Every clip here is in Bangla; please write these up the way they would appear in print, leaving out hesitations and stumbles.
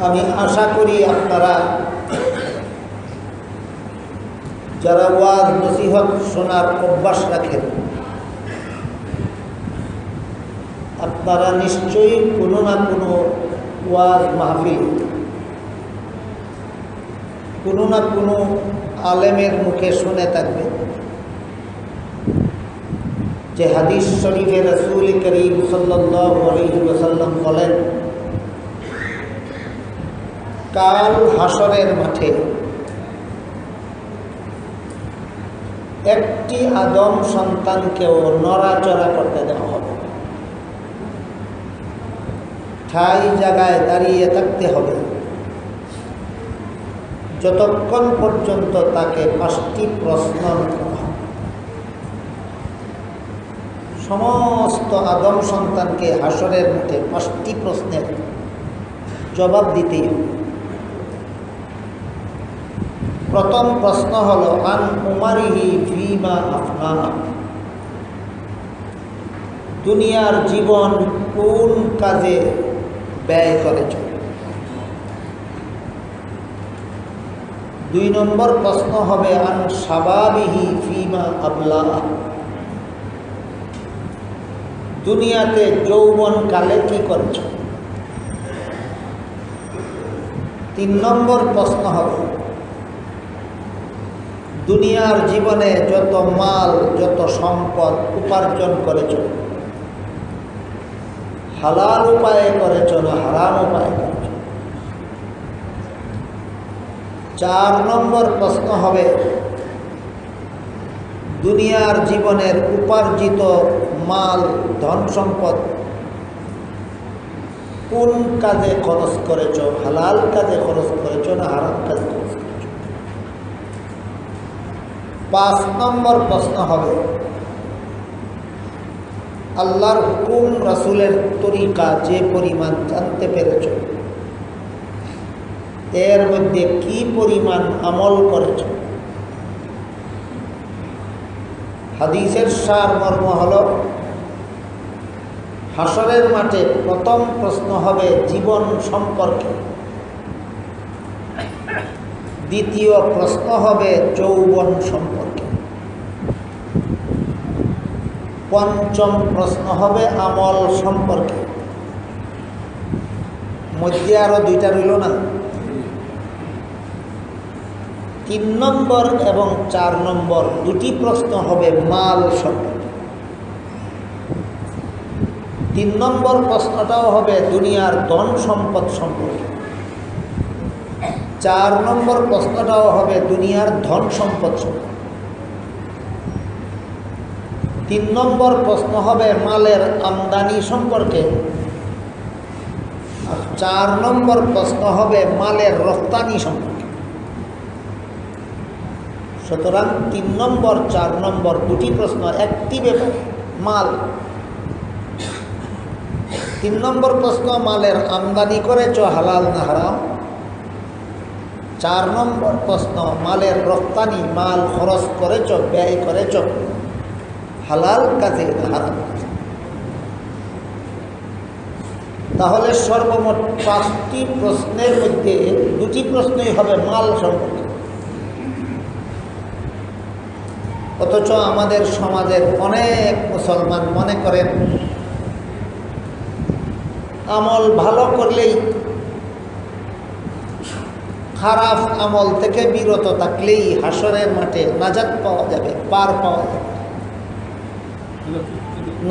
আমি আশা করি আপনারা যারা ওয়াজ নসিহত শোনার অভ্যাস রাখেন আপনারা নিশ্চয়ই কোনো না কোনো ওয়াজ মাহফিল কোনো না কোনো আলেমের মুখে শুনে থাকবে যে হাদিস শরীফে রাসূল করিম সাল্লাল্লাহু আলাইহি ওয়াসাল্লাম বলেন, কাল হাসরের মাঠে একটি আদম সন্তানকেও নড়াচড়া করতে দেওয়া হবে, ঠাই জায়গায় দাঁড়িয়ে থাকতে হবে যতক্ষণ পর্যন্ত তাকে 5টি প্রশ্ন করা হবে। সমস্ত আদম সন্তানকে হাসরের মাঠে 5টি প্রশ্নের জবাব দিতেই হবে। প্রথম প্রশ্ন হলো আন উমারিহি ফিমা আফনা, দুনিয়ার জীবন কোন কাজে ব্যয় করেছ। 2 নম্বর প্রশ্ন হবে আন শাবাবিহি ফিমা আবলা, দুনিয়াতে যৌবন কালে কি করেছ। 3 নম্বর প্রশ্ন হবে দুনিয়ার জীবনে যত মাল যত সম্পদ উপার্জন করেছ, হালাল উপায়ে করেছ না হারাম উপায়ে করেছ। 4 নম্বর প্রশ্ন হবে দুনিয়ার জীবনের উপার্জিত মাল ধন সম্পদ কোন কাজে খরচ করেছ, হালাল কাজে খরচ করেছ না হারাম কাজে খরচ করেছ। 5 নম্বর প্রশ্ন হবে আল্লাহর হুকুম রাসূলের তরিকা যে পরিমাণ জানতে পেরেছ এর মধ্যে কি পরিমাণ আমল করেছ। হাদিসের সারমর্ম হল হাসরের মাঠে প্রথম প্রশ্ন হবে জীবন সম্পর্কে, দ্বিতীয় প্রশ্ন হবে যৌবন সম্পর্কে, পঞ্চম প্রশ্ন হবে আমল সম্পর্কে। মধ্যে আরো 2টা রইল না। 3 নম্বর এবং 4 নম্বর 2টি প্রশ্ন হবে মাল সম্পর্কে। 3 নম্বর প্রশ্নটাও হবে দুনিয়ার ধন সম্পদ সম্পর্কে। 4 নম্বর প্রশ্নটাও হবে দুনিয়ার ধন সম্পদ সম্পর্কে। 3 নম্বর প্রশ্ন হবে মালের আমদানি সম্পর্কে, আর 4 নম্বর প্রশ্ন হবে মালের রফতানি সম্পর্কে। সুতরাং 3 নম্বর 4 নম্বর 2টি প্রশ্ন একটি ব্যাপার মাল। 3 নম্বর প্রশ্ন মালের আমদানি করেছ হালাল না হারাম। 4 নম্বর প্রশ্ন মালের রফতানি, মাল খরচ করেছ ব্যয় করেছ হালাল কাজে না হারাম কাজে। তাহলে সর্বমোট 5টি প্রশ্নের মধ্যে 2টি প্রশ্নই হবে মাল সম্পর্কে। অথচ আমাদের সমাজের অনেক মুসলমান মনে করেন আমল ভালো করলেই, খারাপ আমল থেকে বিরত থাকলেই হাসরের মাঠে নাজাত পাওয়া যাবে, পার পাওয়া যাবে।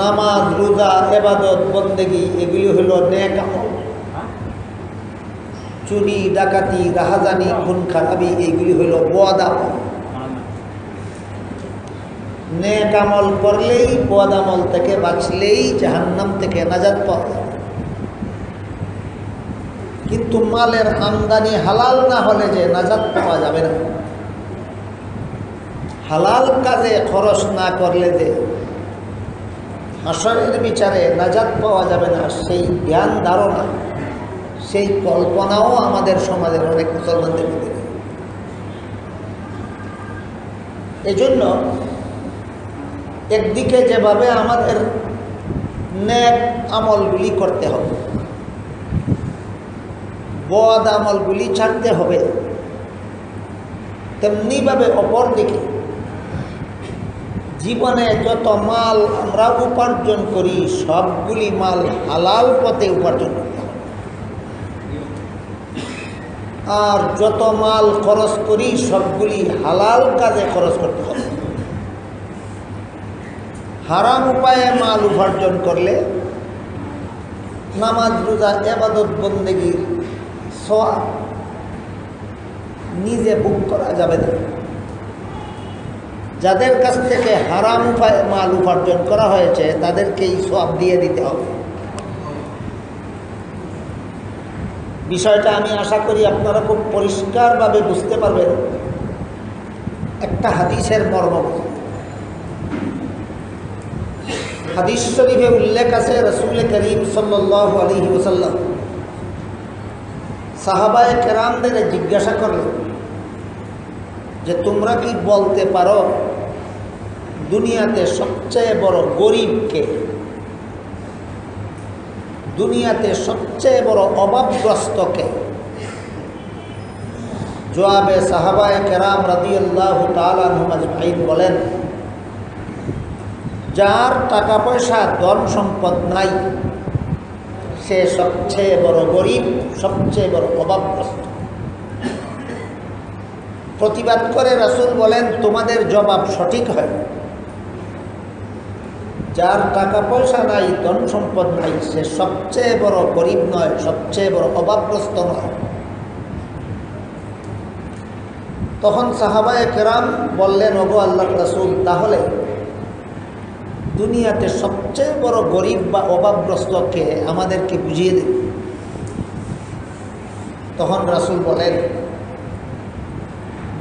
নামাজ রোজা ইবাদত বন্দেগী এগুলি হলো নেক আমল। চুরি ডাকাতি রাহাজানি খুন খারাপি এগুলি হলো বদ আমল। নেক আমল করলেই, বদ আমল থেকে বাঁচলেই জাহান্নাম থেকে নাজাত পাওয়া যাবে। কিন্তু মালের আমদানি হালাল না হলে যে নাজাত পাওয়া যাবে না, হালাল কাজে খরচ না করলে যে হাসরের বিচারে নাজাত পাওয়া যাবে না, সেই জ্ঞান ধারণা, সেই কল্পনাও আমাদের সমাজের অনেক মুসলমানদের মধ্যে নেই। এজন্য একদিকে যেভাবে আমাদের নেক আমলগুলি করতে হবে, বদ আমলগুলি ছাড়তে হবে, তেমনিভাবে অপর দিকে জীবনে যত মাল আমরা উপার্জন করি সবগুলি মাল হালাল পথে উপার্জন করতে হবে। আর যত মাল খরচ করি সবগুলি হালাল কাজে খরচ করতে হবে। হারাম উপায়ে মাল উপার্জন করলে নামাজ রোজা ইবাদত বন্দেগীর সওয়াব নিজে ভোগ করা যাবে না। যাদের কাছ থেকে হারাম উপায়ে মাল উপার্জন করা হয়েছে তাদেরকেই সওয়াব দিয়ে দিতে হবে। বিষয়টা আমি আশা করি আপনারা খুব পরিষ্কারভাবে বুঝতে পারবেন। একটা হাদিসের মর্ম, হাদিস শরীফে উল্লেখ আছে রাসূল করিম সাল্লাল্লাহু আলাইহি ওয়াসাল্লাম সাহাবায়ে কেরামদের জিজ্ঞাসা করলেন যে তোমরা কি বলতে পারো দুনিয়াতে সবচেয়ে বড় গরিব কে, দুনিয়াতে সবচেয়ে বড় অভাবগ্রস্ত কে? জবাবে সাহাবায়ে কেরাম রাদিয়াল্লাহু তাআলা আনহুম আজমাইন বলেন, যার টাকা পয়সা ধন সম্পদ নাই সে সবচেয়ে বড় গরিব, সবচেয়ে বড় অভাবগ্রস্ত। প্রতিবাদ করে রাসূল বলেন, তোমাদের জবাব সঠিক হয়। যার টাকা পয়সা নাই, ধন সম্পদ নাই, সে সবচেয়ে বড় গরিব নয়, সবচেয়ে বড় অভাবগ্রস্ত নয়। তখন সাহাবায়ে কেরাম বললেন, ওগো আল্লাহর রাসূল, তাহলে দুনিয়াতে সবচেয়ে বড় গরিব বা অভাবগ্রস্ত কে, আমাদেরকে বুঝিয়ে দিন। তখন রাসূল বলেন,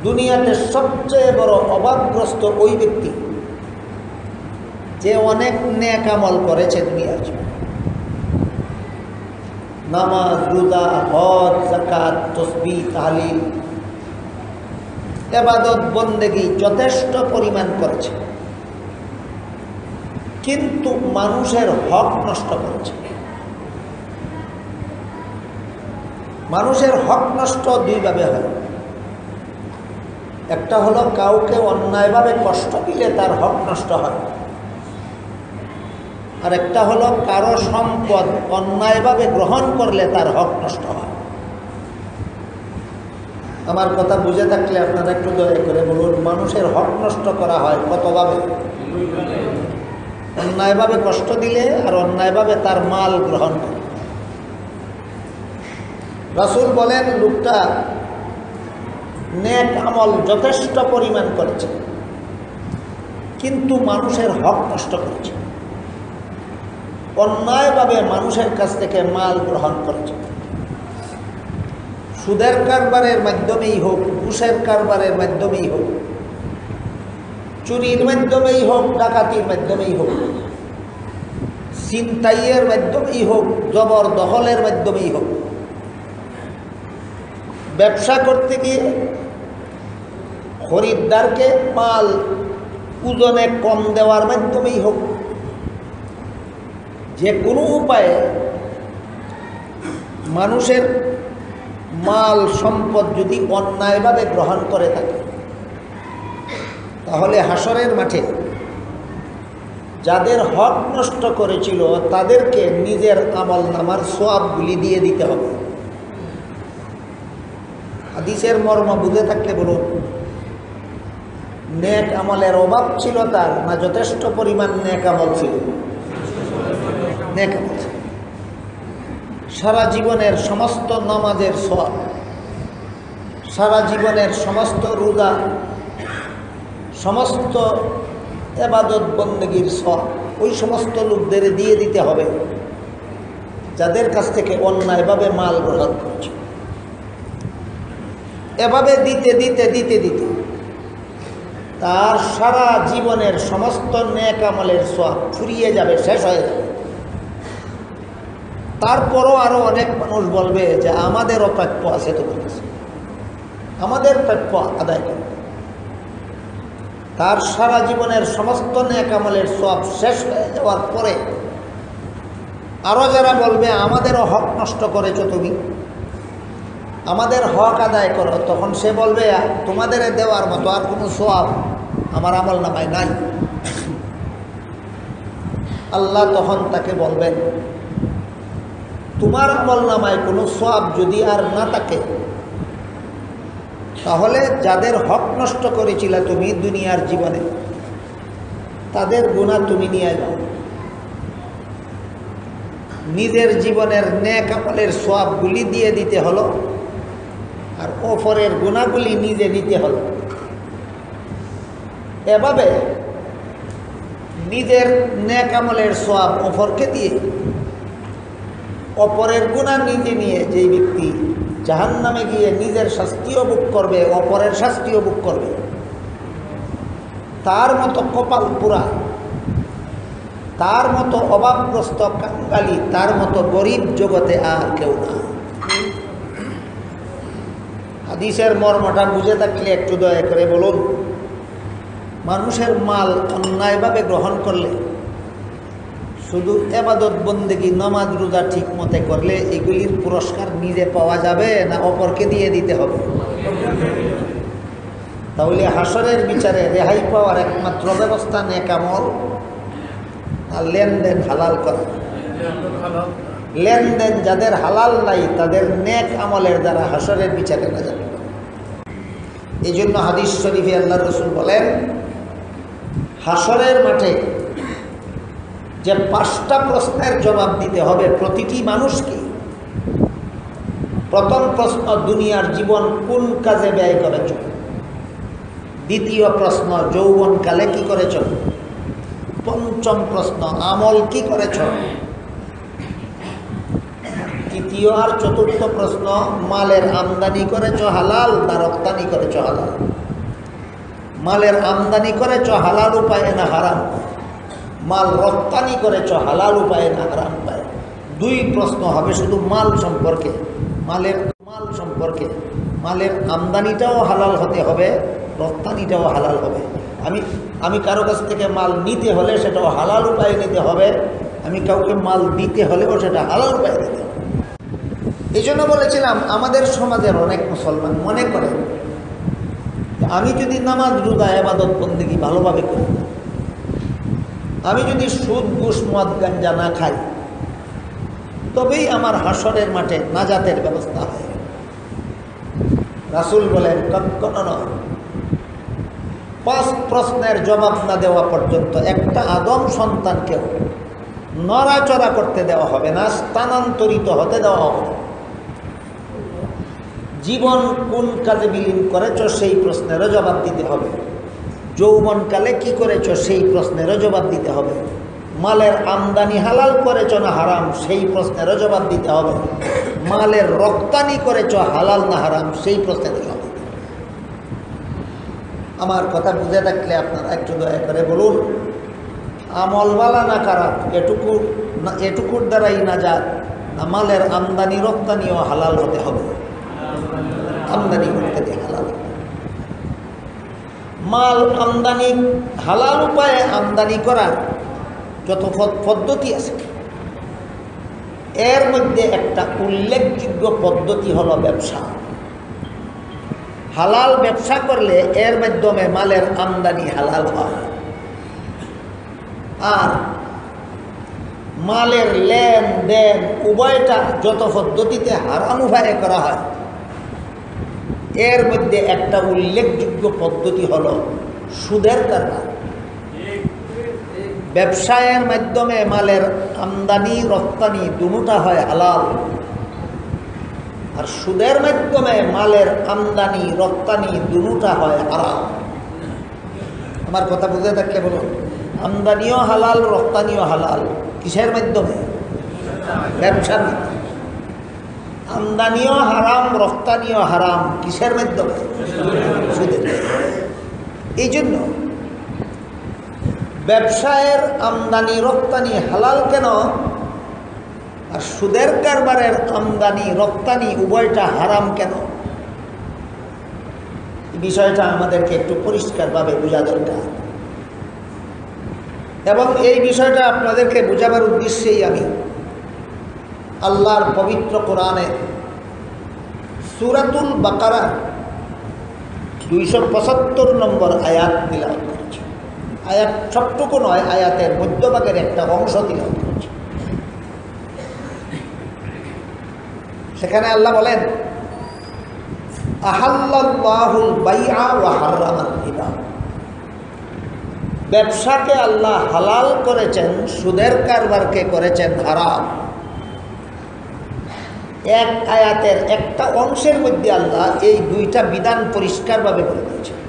দুনিয়াতে সবচেয়ে বড় অভাবগ্রস্ত ওই ব্যক্তি যে অনেক নেক আমল করেছে দুনিয়ার জন্য, নামাজ রোজা হজ যাকাত তাসবিহ তাহলিল ইবাদত বন্দেগী যথেষ্ট পরিমাণ করেছে, কিন্তু মানুষের হক নষ্ট করেছে। মানুষের হক নষ্ট দুইভাবে হয়। একটা হলো কাউকে অন্যায়ভাবে কষ্ট দিলে তার হক নষ্ট হয়, আর একটা হলো কারো সম্পদ অন্যায়ভাবে গ্রহণ করলে তার হক নষ্ট হয়। আমার কথা বুঝে থাকলে আপনারা একটু দয়া করে বলুন, মানুষের হক নষ্ট করা হয় কতভাবে? অন্যায়ভাবে কষ্ট দিলে আর অন্যায়ভাবে তার মাল গ্রহণ করে। রাসূল বলেন, লোকটা নেক আমল যথেষ্ট পরিমাণ করেছে, কিন্তু মানুষের হক নষ্ট করেছে, অন্যায়ভাবে মানুষের কাছ থেকে মাল গ্রহণ করেছে। সুদের কারবারের মাধ্যমেই হোক, ঘুষের কারবারের মাধ্যমেই হোক, চুরির মাধ্যমেই হোক, ডাকাতির মাধ্যমেই হোক, ছিনতাইয়ের মাধ্যমেই হোক, জবরদখলের মাধ্যমেই হোক, ব্যবসা করতে গিয়ে খরিদ্দারকে মাল ওজনে কম দেওয়ার মাধ্যমেই হোক, যে কোনো উপায়ে মানুষের মাল সম্পদ যদি অন্যায়ভাবে গ্রহণ করে থাকে, তাহলে হাসরের মাঠে যাদের হক নষ্ট করেছিল তাদেরকে নিজের আমল নামার সওয়াবগুলি দিয়ে দিতে হবে। হাদিসের মর্ম বুঝে থাকলে বলুন, নেক আমলের অভাব ছিল তার, না যথেষ্ট পরিমাণ নেক আমল ছিল? নেক আমল। সারা জীবনের সমস্ত নামাজের সওয়াব, সারা জীবনের সমস্ত রোজা, সমস্ত ইবাদত বন্দেগীর সওয়াব ওই সমস্ত লোকদের দিয়ে দিতে হবে যাদের কাছ থেকে অন্যায়ভাবে মাল গ্রহণ করছে। এভাবে দিতে দিতে দিতে দিতে তার সারা জীবনের সমস্ত নেক আমলের সওয়াব ফুরিয়ে যাবে, শেষ হয়ে যাবে। তারপরও আরও অনেক মানুষ বলবে যে আমাদেরও প্রাপ্য আছে তোমার কাছে, আমাদের প্রাপ্য আদায় করবে। তার সারা জীবনের সমস্ত নেক আমলের সওয়াব শেষ হয়ে যাওয়ার পরে আরও যারা বলবে আমাদেরও হক নষ্ট করেছো তুমি, আমাদের হক আদায় করো, তখন সে বলবে তোমাদের দেওয়ার মতো আর কোনো সওয়াব আমার আমল নামায় নাই। আল্লাহ তখন তাকে বলবেন, তোমার আমল নামায় কোনো সওয়াব যদি আর না থাকে, তাহলে যাদের হক নষ্ট করেছিলে তুমি দুনিয়ার জীবনে, তাদের গুনাহ তুমি নিয়ে যাও। নিজের জীবনের নেক আমলের সওয়াবগুলি দিয়ে দিতে হলো, আর অপরের গুনাহগুলি নিজে নিতে হলো। এভাবে নিজের নেক আমলের সওয়াব অপরকে দিয়ে, অপরের গুনাহ নিজে নিয়ে যেই ব্যক্তি জাহান্নামে গিয়ে নিজের শাস্তিও ভোগ করবে, অপরের শাস্তিও ভোগ করবে, তার মতো কপাল পুরা, তার মতো অভাবগ্রস্ত কাঙ্গালি, তার মতো গরিব জগতে আর কেউ না। হাদিসের মর্মটা বুঝে থাকলে একটু দয়া করে বলুন, মানুষের মাল অন্যায়ভাবে গ্রহণ করলে, শুধু ইবাদত বন্দেগী নামাজ রোজা ঠিক মতে করলে এগুলির পুরস্কার নিজে পাওয়া যাবে না অপরকে দিয়ে দিতে হবে? তাহলে হাসরের বিচারে রেহাই পাওয়ার একমাত্র ব্যবস্থা নেক আমল আর লেনদেন হালাল করা। লেনদেন যাদের হালাল নাই তাদের নেক আমলের দ্বারা হাসরের বিচারে না যাবে। এই জন্য হাদিস শরীফে আল্লাহ রসুল বলেন, হাসরের মাঠে যে 5টা প্রশ্নের জবাব দিতে হবে প্রতিটি মানুষকে। প্রথম প্রশ্ন, দুনিয়ার জীবন কোন কাজে ব্যয় করেছ? দ্বিতীয় প্রশ্ন, যৌবনকালে কি করেছ? পঞ্চম প্রশ্ন, আমল কি করেছ? তৃতীয় আর চতুর্থ প্রশ্ন, মালের আমদানি করেছ হালাল না রপ্তানি করেছ হালাল? মালের আমদানি করেছ হালাল উপায়ে না হারাম? মাল রপ্তানি করেছ হালাল উপায়ে না হারাম উপায়ে? 2 প্রশ্ন হবে শুধু মাল সম্পর্কে, মাল সম্পর্কে। মালের আমদানিটাও হালাল হতে হবে, রপ্তানিটাও হালাল হবে। আমি কারো কাছ থেকে মাল নিতে হলে সেটাও হালাল উপায়ে নিতে হবে, আমি কাউকে মাল দিতে হলেও সেটা হালাল উপায়ে দিতে হবে। এই জন্য বলেছিলাম, আমাদের সমাজের অনেক মুসলমান মনে করে আমি যদি নামাজ রোজা ইবাদত বন্দেগী ভালোভাবে করি, আমি যদি সুদ ঘুষ মদ গাঞ্জা না খাই, তবেই আমার হাসরের মাঠে নাজাতের ব্যবস্থা হয়। রাসূল বলেন, কখনো নয়। 5 প্রশ্নের জবাব না দেওয়া পর্যন্ত একটা আদম সন্তানকেও নড়াচড়া করতে দেওয়া হবে না, স্থানান্তরিত হতে দেওয়া হবে। জীবন কোন কাজে বিলীন করেছ সেই প্রশ্নেরও জবাব দিতে হবে। যৌবনকালে কি করেছ সেই প্রশ্নেরও জবাব দিতে হবে। মালের আমদানি হালাল করেছ না হারাম সেই প্রশ্নেরও জবাব দিতে হবে। মালের রপ্তানি করেছ হালাল না হারাম সেই প্রশ্নেরও জবাব দিতে হবে। আমার কথা বুঝে থাকলে আপনারা একটু দয়া করে বলুন, আমলওয়ালা না খারাপ, এটুকুর দ্বারাই নাজাত না মালের আমদানি রপ্তানিও হালাল হতে হবে? আমদানি রপ্তানি হালাল। মাল আমদানি হালাল উপায়ে আমদানি করার যত পদ্ধতি আছে, এর মধ্যে একটা উল্লেখযোগ্য পদ্ধতি হলো ব্যবসা। হালাল ব্যবসা করলে এর মাধ্যমে মালের আমদানি হালাল হয়, আর মালের লেনদেন উভয়টা যত পদ্ধতিতে হারাম উপায়ে করা হয়, এর মধ্যে একটা উল্লেখযোগ্য পদ্ধতি হলো সুদের কারবার। ব্যবসায়ের মাধ্যমে মালের আমদানি রপ্তানি দুটোটা হয় হালাল, আর সুদের মাধ্যমে মালের আমদানি রপ্তানি দুটোটা হয় হারাম। আমার কথা বুঝে থাকলে বলুন, আমদানিও হালাল রপ্তানিও হালাল। কিসের মাধ্যমে? ব্যবসার মাধ্যমে। আমদানিও হারাম রপ্তানিও হারাম। কিসের মাধ্যমে? সুদের। এই জন্য ব্যবসায়ের আমদানি রপ্তানি হালাল কেন, আর সুদের কারবারের আমদানি রপ্তানি উভয়টা হারাম কেন, বিষয়টা আমাদেরকে একটু পরিষ্কারভাবে বোঝা দরকার। এবং এই বিষয়টা আপনাদেরকে বোঝাবার উদ্দেশ্যেই আমি আল্লাহর পবিত্র কোরআনে সূরাতুল বাকারা 275 নম্বর আয়াত তিলাওয়াত করেছে। আয়াত সবটুকু নয়, আয়াতের মধ্যভাগের একটা অংশ তিলাওয়াত করেছে। সেখানে আল্লাহ বলেন, আহাল্লাল্লাহুল বাইআ ওয়া হাররামার রিবা। ব্যবসাকে আল্লাহ হালাল করেছেন, সুদের কারবারকে করেছেন হারাম। এক আয়াতের একটা অংশের মধ্যে আল্লাহ এই দুইটা বিধান পরিষ্কারভাবে বলে দিয়েছেন।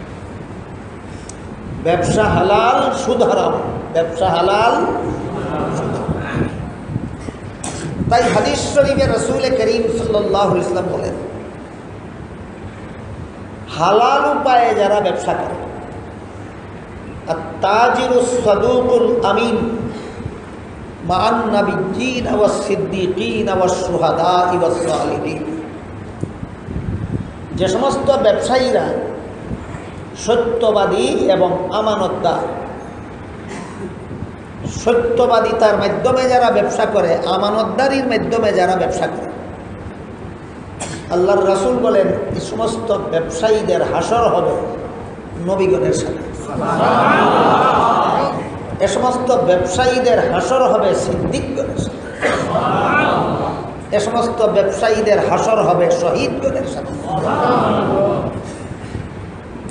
ব্যবসা হালাল, সুদ হারাম। ব্যবসা হালাল, সুদ হারাম। তাই হাদিস শরীফে রাসূল করিম সাল্লাল্লাহু আলাইহি ওয়াসাল্লাম বলেন, হালাল উপায়ে যারা ব্যবসা করে, আত-তাজিরুস সাদুকুল আমিন মা'আন নাবিয়্যিন ওয়াস সিদ্দীকিন ওয়াস শুহাদা ওয়াস সালিহিন। যে সমস্ত ব্যবসায়ীরা সত্যবাদী এবং আমানতদার, সত্যবাদিতার মাধ্যমে যারা ব্যবসা করে, আমানতদারির মাধ্যমে যারা ব্যবসা করে, আল্লাহর রাসূল বলেন এই সমস্ত ব্যবসায়ীদের হাসর হবে নবীগণের সাথে। এ সমস্ত ব্যবসায়ীদের হাসর হবে সিদ্দিকগণের সাথে। এ সমস্ত ব্যবসায়ীদের হাসর হবে শহীদগণের সাথে।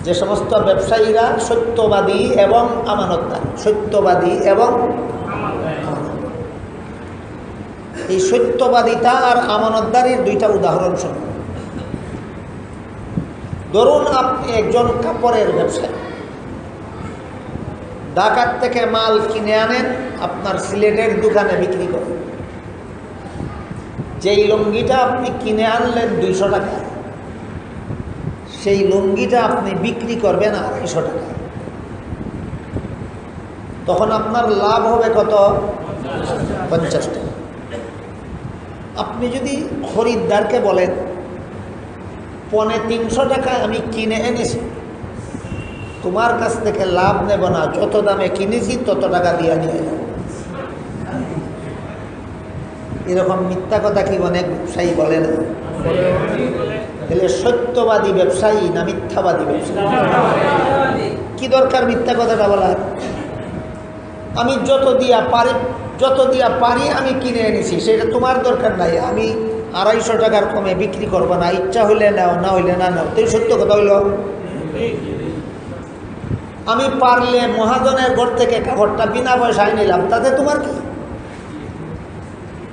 যে সমস্ত ব্যবসায়ীরা সত্যবাদী এবং আমানতদার, সত্যবাদী এবং এই সত্যবাদিতা আর আমানতদারির দুইটা উদাহরণ শুনুন। ধরুন আপনি একজন কাপড়ের ব্যবসায়ী, ঢাকার থেকে মাল কিনে আনেন, আপনার সিলেটের দোকানে বিক্রি করেন। যেই লুঙ্গিটা আপনি কিনে আনলেন 200 টাকা, সেই লুঙ্গিটা আপনি বিক্রি করবেন 250 টাকা। তখন আপনার লাভ হবে কত? 50 টাকা। আপনি যদি খরিদ্দারকে বলেন 350 টাকা আমি কিনে এনেছি, তোমার কাছ থেকে লাভ নেব না, যত দামে কিনেছি তত টাকা দিয়ে নিয়ে যাও, এরকম মিথ্যা কথা কি অনেক ব্যবসায়ী বলে না? তাহলে সত্যবাদী ব্যবসায়ী না মিথ্যাবাদী ব্যবসায়ী? কি দরকার মিথ্যা কথাটা বলার? আমি যত দিয়া পারি আমি কিনে এনেছি, সেটা তোমার দরকার নাই। আমি 250 টাকার কমে বিক্রি করবো না, ইচ্ছা হইলে নাও, না হইলে না নাও। তাই সত্য কথা হইল। আমি পারলে মহাজনের ঘর থেকে কাপড়টা বিনা পয়সায় নিলাম, তাতে তোমার কি?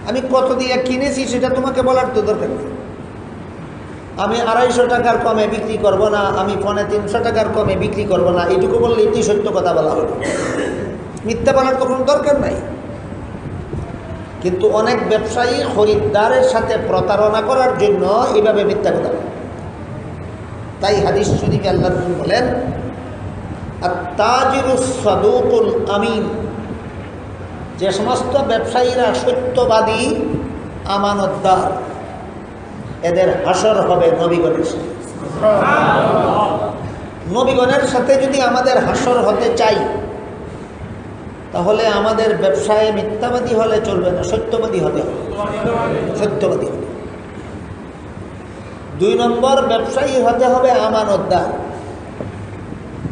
আমি কত দিয়ে কিনেছি সেটা তোমাকে বলার তো দরকার নেই। আমি 250 টাকার কমে বিক্রি করব না, আমি 350 টাকার কমে বিক্রি করব না, এইটুকু বললে এটি সত্য কথা বলা হলো। মিথ্যা বলার তো কোনো দরকার নাই। কিন্তু অনেক ব্যবসায়ী খরিদ্দারের সাথে প্রতারণা করার জন্য এইভাবে মিথ্যা কথা বলে। তাই হাদিস শরীফে আল্লাহ রাসূল বলেন, আত-তাজিরুস সাদুকুল আমিন। যে সমস্ত ব্যবসায়ীরা সত্যবাদী, আমানতদার, এদের হাসর হবে নবীগণের সাথে। নবীগণের সাথে যদি আমাদের হাসর হতে চাই, তাহলে আমাদের ব্যবসায় মিথ্যাবাদী হলে চলবে না, সত্যবাদী হতে হবে। সত্যবাদী হবে। 2 নম্বর, ব্যবসায়ী হতে হবে আমানতদার।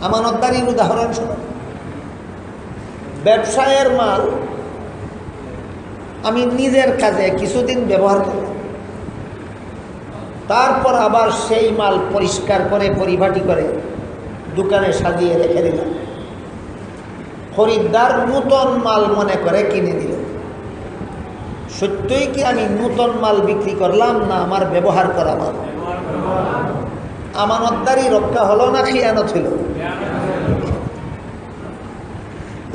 আমানতদারির উদাহরণ শুনুন। ব্যবসায়ের মাল আমি নিজের কাজে কিছুদিন ব্যবহার করলাম, তারপর আবার সেই মাল পরিষ্কার করে পরিপাটি করে দোকানে সাজিয়ে রেখে দিলাম। খরিদ্দার নূতন মাল মনে করে কিনে দিল। সত্যই কি আমি নূতন মাল বিক্রি করলাম না আমার ব্যবহার করা মাল? আমানতদারি রক্ষা হলো না খিয়ানত হইল?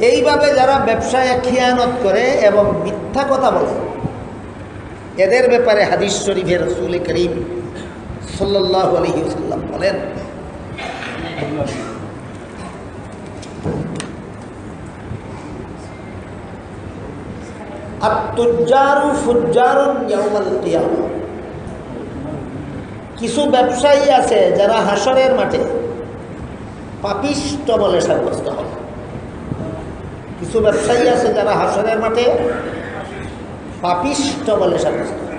এইভাবে যারা ব্যবসায় খিয়ানত করে এবং মিথ্যা কথা বলে, এদের ব্যাপারে হাদিস শরীফে রাসূল করিম সাল্লাল্লাহু আলাইহি ওয়াসাল্লাম বলেন, আত-তুজ্জারু ফুজ্জারুন ইয়াউমাল কিয়ামা। কিছু ব্যবসায়ী আছে যারা হাসরের মাঠে পাপিষ্ট বলে সাব্যস্ত হবে। কিছু ব্যবসায়ী আছে যারা হাসরের মাঠে পাপিষ্ট বলে সাব্যস্ত হবে।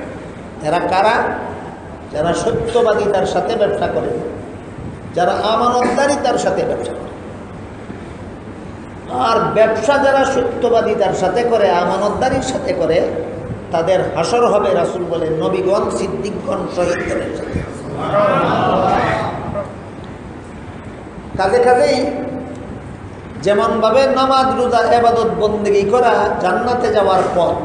এরা কারা? যারা সত্যবাদী তার সাথে ব্যবসা করে, যারা আমানতদারি তার সাথে ব্যবসা করে। আর ব্যবসা যারা সত্যবাদী তার সাথে করে, আমানতদারির সাথে করে, তাদের হাসর হবে রাসূল বলেন নবীগণ, সিদ্দিকগণ, শহীদগণের সাথে। কাজেই যেমনভাবে নামাজ রোজা ইবাদত বন্দেগী করা জান্নাতে যাওয়ার পথ,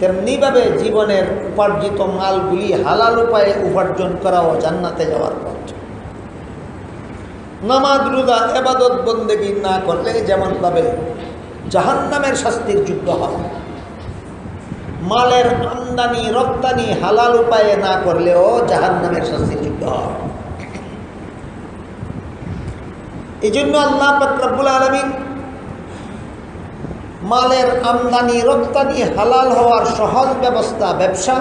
তেমনিভাবে জীবনের উপার্জিত মালগুলি হালাল উপায়ে উপার্জন করাও জান্নাতে যাওয়ার পথ। নামাজ রোজা ইবাদত বন্দেগী না করলে যেমনভাবে জাহান্নামের শাস্তির যোগ্য হয়, মালের আমদানি রপ্তানি হালাল উপায়ে না করলেও জাহান্নামের শাস্তির যোগ্য হয়। এই জন্য আল্লাহ পাক রব্বুল আলামিন মালের আমদানি রপ্তানি হালাল হওয়ার সহজ ব্যবস্থা ব্যবসা,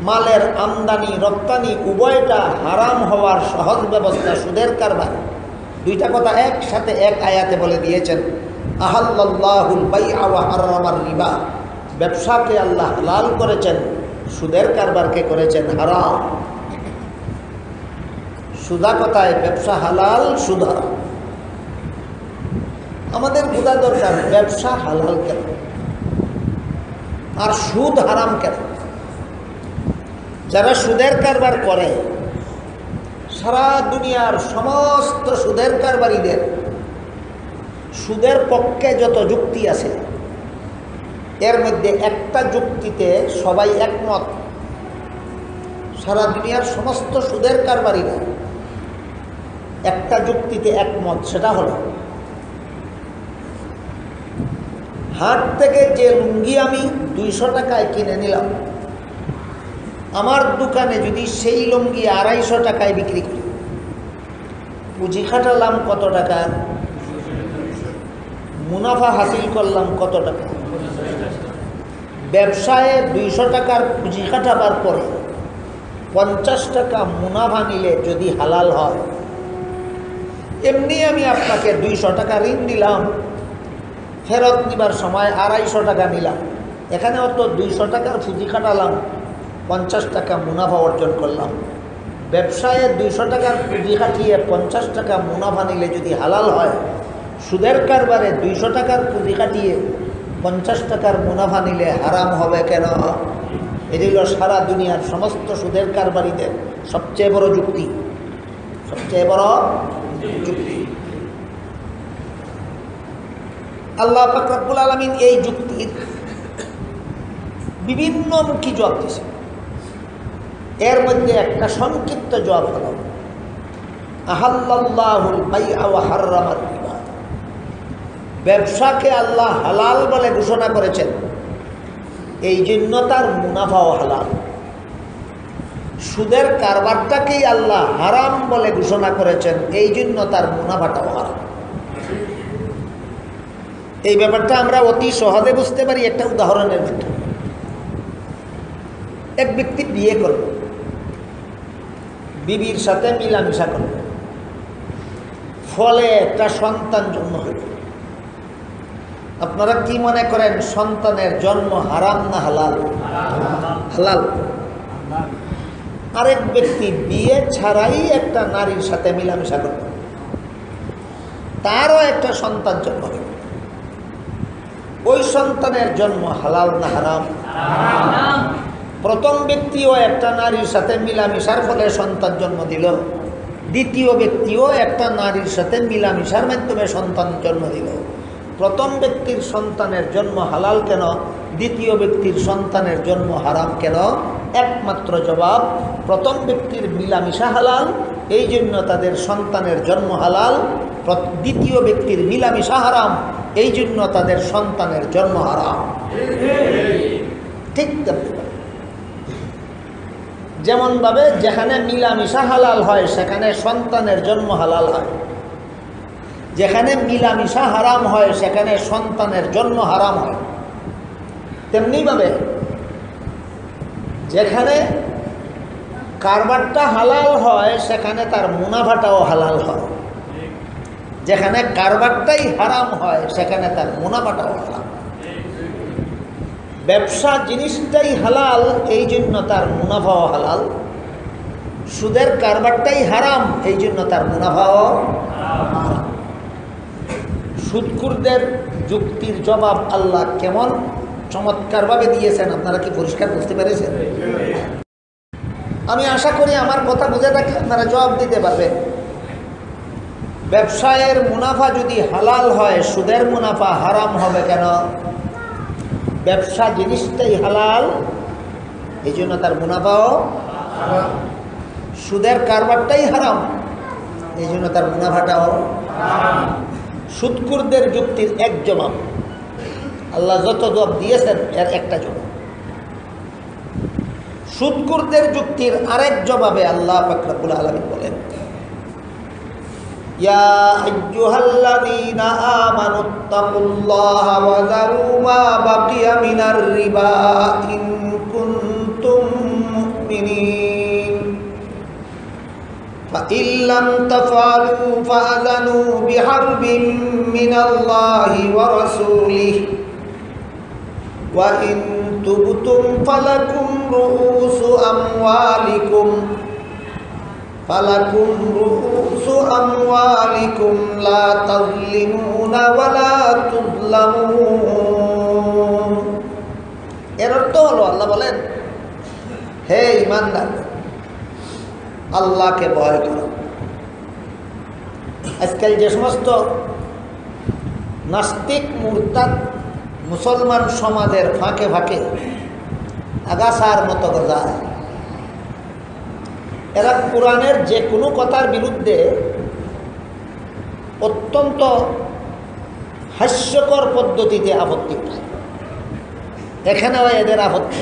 মালের আমদানি রপ্তানি উভয়টা হারাম হওয়ার সহজ ব্যবস্থা সুদের কারবার। দুইটা কথা একসাথে এক আয়াতে বলে দিয়েছেন, আহাল্লাল্লাহুল বাইআ ওয়া হারামার রিবা। ব্যবসাকে আল্লাহ হালাল করেছেন, সুদের কারবারকে করেছেন হারাম। সুদা কথায় ব্যবসা হালাল, সুদ হারাম। আমাদের বোঝা দরকার ব্যবসা হালাল কেন আর সুদ হারাম কেন। যারা সুদের কারবার করে, সারা দুনিয়ার সমস্ত সুদের কারবারিদের সুদের পক্ষে যত যুক্তি আছে, এর মধ্যে একটা যুক্তিতে সবাই একমত। সারা দুনিয়ার সমস্ত সুদের কারবারিরা একটা যুক্তিতে একমত, সেটা হলো হাট থেকে যে লুঙ্গি আমি 200 টাকায় কিনে নিলাম, আমার দোকানে যদি সেই লুঙ্গি 250 টাকায় বিক্রি করি, পুঁজি খাটালাম কত টাকা, মুনাফা হাসিল করলাম কত টাকা। ব্যবসায় 200 টাকার পুঁজি খাটাবার পরে 50 টাকা মুনাফা নিলে যদি হালাল হয়, এমনি আমি আপনাকে 200 টাকা ঋণ দিলাম, ফেরত নিবার সময় 250 টাকা নিলাম, এখানে অত 200 টাকার পুঁজি খাটালাম, 50 টাকা মুনাফা অর্জন করলাম। ব্যবসায় 200 টাকার পুঁজি খাটিয়ে 50 টাকা মুনাফা নিলে যদি হালাল হয়, সুদের কারবারে 200 টাকার পুঁজি খাটিয়ে 50 টাকার মুনাফা নিলে হারাম হবে কেন? এটি হল সারা দুনিয়ার সমস্ত সুদের কারবারিদের সবচেয়ে বড় যুক্তি, সবচেয়ে বড় যুক্তি। আল্লাহ পাক রব্বুল আলামিন এই যুক্তির বিভিন্নমুখী জবাব দিয়েছে। এর মধ্যে একটা সংক্ষিপ্ত জবাব হলো আহাল্লাল্লাহুল বাইআ ওয়া হারামার রিবা। ব্যবসাকে আল্লাহ হালাল বলে ঘোষণা করেছেন, এই জন্য তার মুনাফাও হালাল। সুদের কারবারটাকেই আল্লাহ হারাম বলে ঘোষণা করেছেন, এই জন্য তার মুনাফাটাও হারাম। এই ব্যাপারটা আমরা অতি সহজে বুঝতে পারি একটা উদাহরণের মাধ্যমে। এক ব্যক্তি বিয়ে করল, বিবির সাথে মিলামিশা করল, ফলে একটা সন্তান জন্ম হইল। আপনারা কি মনে করেন সন্তানের জন্ম হারাম না হালাল? হালাল। আরেক ব্যক্তি বিয়ে ছাড়াই একটা নারীর সাথে মিলামিশা করল, তারও একটা সন্তান জন্ম হইল। ওই সন্তানের জন্ম হালাল না হারাম? প্রথম ব্যক্তিও একটা নারীর সাথে মিলামিশার ফলে সন্তান জন্ম দিল, দ্বিতীয় ব্যক্তিও একটা নারীর সাথে মিলামিশার মাধ্যমে সন্তান জন্ম দিল। প্রথম ব্যক্তির সন্তানের জন্ম হালাল কেন, দ্বিতীয় ব্যক্তির সন্তানের জন্ম হারাম কেন? একমাত্র জবাব, প্রথম ব্যক্তির মিলামিশা হালাল, এই জন্য তাদের সন্তানের জন্ম হালাল। দ্বিতীয় ব্যক্তির মিলামিশা হারাম, এই জন্য তাদের সন্তানের জন্ম হারাম। ঠিক যেমনভাবে যেখানে মিলামিশা হালাল হয় সেখানে সন্তানের জন্ম হালাল হয়, যেখানে মিলামিশা হারাম হয় সেখানে সন্তানের জন্ম হারাম হয়। তেমনিভাবে যেখানে কারবারটা হালাল হয় সেখানে তার মুনাফাটাও হালাল হয়, যেখানে কারবারটাই হারাম হয় সেখানে তার মুনাফাটাও হারাম। ব্যবসা জিনিসটাই হালাল, এই জন্য তার মুনাফাও হালাল। সুদের কারবারটাই হারাম, এই জন্য তার মুনাফাও হারাম। সুদখোরদের যুক্তির জবাব আল্লাহ কেমন চমৎকারভাবে দিয়েছেন, আপনারা কি পরিষ্কার বুঝতে পেরেছেন? আমি আশা করি আমার কথা বুঝে থাকলে আপনারা জবাব দিতে পারবেন। ব্যবসায়ের মুনাফা যদি হালাল হয়, সুদের মুনাফা হারাম হবে কেন? ব্যবসা জিনিসটাই হালাল, এই জন্য তার মুনাফাও হারাম। সুদের কারবারটাই হারাম, এই জন্য তার মুনাফাটাও হারাম। সুদখোরদের যুক্তির এক জবাব, আল্লাহ যত জবাব দিয়েছেন এর একটা জবাব। সুদখোরদের যুক্তির আরেক জবাবে আল্লাহ পাক রব্বুল আলামিন বলেন, ইয়া আইয়ুহাল্লাযীনা আমানুত্তাকুল্লাহা ওয়া যারু মা বাকিয়া মিনার রিবা ইন কুনতুম মুমিনিন فإن لم تفعلوا فأذنوا بحرب من الله ورسوله وإن تبتم فلكم رؤوس أموالكم لا تظلمون ولا تظلمون। এর অর্থ হলো, আল্লাহ বলেন, হে ঈমানদার, আল্লাহকে ভয় করো। আজকাল যে সমস্ত নাস্তিক মুরতাদ মুসলমান সমাজের ফাঁকে ফাঁকে আগাছার মতো গজায়, এরা কোরআনের যে কোনো কথার বিরুদ্ধে অত্যন্ত হাস্যকর পদ্ধতিতে আপত্তি করে। এখানেও এদের আপত্তি।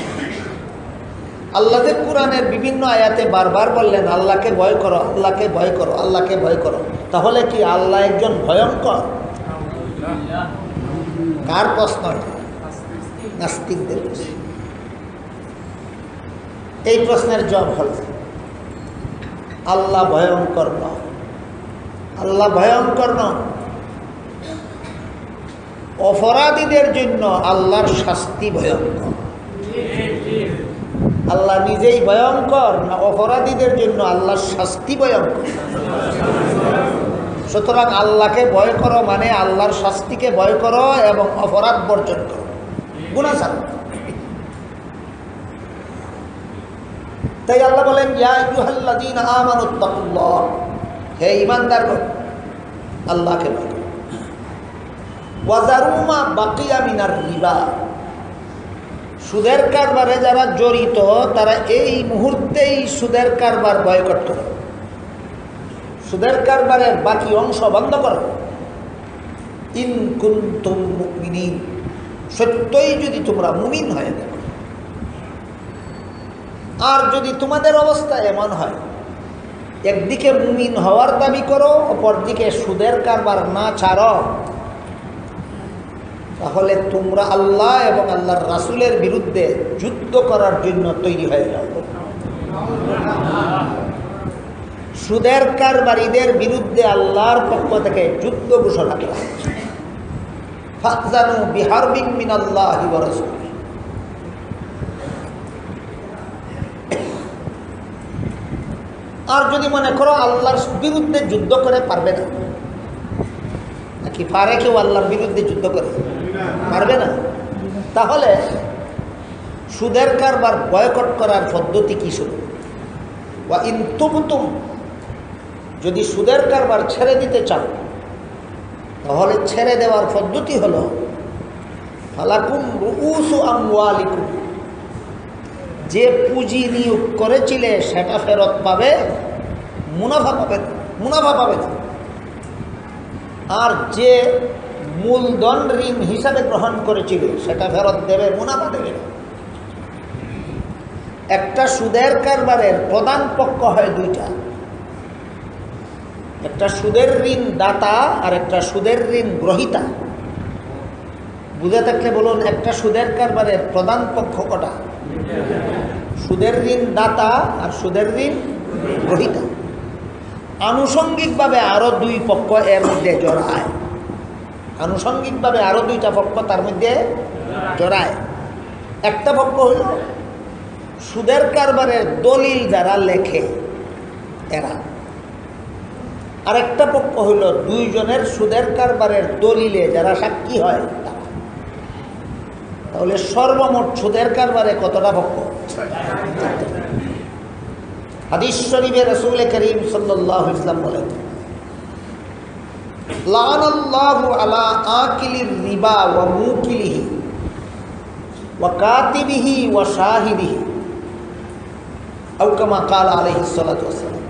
আল্লাহ যে কোরআনের বিভিন্ন আয়াতে বারবার বললেন আল্লাহকে ভয় করো, আল্লাহকে ভয় করো, আল্লাহকে ভয় করো, তাহলে কি আল্লাহ একজন ভয়ঙ্কর? কার প্রশ্ন? নাস্তিকদের। এই প্রশ্নের জবাব হল, আল্লাহ ভয়ঙ্কর নয়। আল্লাহ ভয়ঙ্কর নয়। অপরাধীদের জন্য আল্লাহর শাস্তি ভয়ঙ্কর। আল্লাহ নিজেই ভয়ঙ্কর না অপরাধীদের জন্য আল্লাহর শাস্তি ভয়ঙ্কর? সুতরাং আল্লাহকে ভয় করো মানে আল্লাহর শাস্তিকে ভয় করো এবং অপরাধ বর্জন করো, গুনাহ ছাড়ো। তাই আল্লাহ বলেন, ইয়া আইয়ুহাল্লাযীনা আমানুত্তাকুল্লাহ, হে ঈমানদারগণ, আল্লাহকে ভয় করো। ওয়া যারু মা বাকিয়া মিনার রিবা, সুদের কারবারে যারা জড়িত তারা এই মুহূর্তেই সুদের কারবার বয়কট করো, সুদের কারবারের বাকি অংশ বন্ধ করো। ইন কুনতুম মুমিনিন, সত্যই যদি তোমরা মুমিন হয়ে থাকো। আর যদি তোমাদের অবস্থা এমন হয় একদিকে মুমিন হওয়ার দাবি করো, অপরদিকে সুদের কারবার না ছাড়ো, তাহলে তোমরা আল্লাহ এবং আল্লাহর রাসূলের বিরুদ্ধে যুদ্ধ করার জন্য তৈরি হয়ে যাও। সুদের কারবারীদের বিরুদ্ধে আল্লাহর পক্ষ থেকে যুদ্ধ ঘোষণা করা হয়েছে। ফাযানু বিহারবিন মিনাল্লাহি ওয়া রাসূলিহি। আর যদি মনে করো আল্লাহর বিরুদ্ধে যুদ্ধ করে পারবে না, নাকি পারে কেউ আল্লাহর বিরুদ্ধে যুদ্ধ করে? পারবে না। তাহলে সুদের কারবার বয়কট করার পদ্ধতি কি শুরু? ওয়া ইন তুবতুম, যদি সুদের কারবার ছেড়ে দিতে চাও তাহলে ছেড়ে দেওয়ার পদ্ধতি হলো ফালাকুম রুউসু আমওয়ালিকুম, যে পুঁজি নিয়োগ করেছিলে সেটা ফেরত পাবে, মুনাফা পাবে না। আর যে মূলধন ঋণ হিসাবে গ্রহণ করেছিল সেটা ফেরত দেবে, মুনাফা দেবে না। একটা সুদের কারবারের প্রধান পক্ষ হয় দুইটা, একটা সুদের ঋণ দাতা আর একটা সুদের ঋণ গ্রহীতা। বুঝে থাকলে বলুন, একটা সুদের কারবারের প্রধান পক্ষ কটা? সুদের ঋণ দাতা আর সুদের ঋণ গ্রহীতা। আনুষঙ্গিকভাবে আরো দুই পক্ষ এর মধ্যে জড়ায়, আনুষঙ্গিকভাবে আরো দুইটা পক্ষ তার মধ্যে জড়ায়। একটা পক্ষ হইল সুদের কারবারের দলিল যারা লেখে এরা, আরেকটা পক্ষ হইল দুইজনের সুদের কারবারের দলিলে যারা সাক্ষী হয় তারা। তাহলে সর্বমোট সুদের কারবারে কতটা পক্ষ? হাদিস শরীফে রাসূল করিম সাল্লাল্লাহু আলাইহি ওয়াসাল্লাম বলেন, লানাল্লাহু আলা আকিলির রিবা ওয়া মুকিলিহি ওয়া কাতিবিহি ওয়া শাহিদিহি আও কামা ক্বালা আলাইহিস সালাতু ওয়াস সালাম।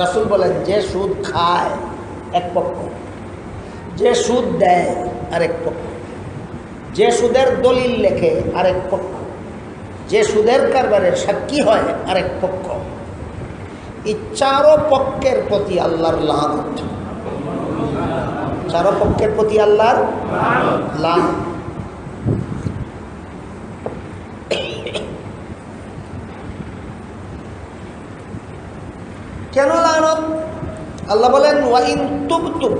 রাসূল বলেন, যে সুদ খায় এক পক্ষ, যে সুদ দেয় আরেক পক্ষ, যে সুদের দলিল লেখে আরেক পক্ষ, যে সুদের কারবারের সাক্ষী হয় আরেক পক্ষ, এই চারো পক্ষের প্রতি আল্লাহর লানত। চারো পক্ষের প্রতি আল্লাহর লানত। কেন লানত? আল্লাহ বলেন, ওয়াইন তুবতুম,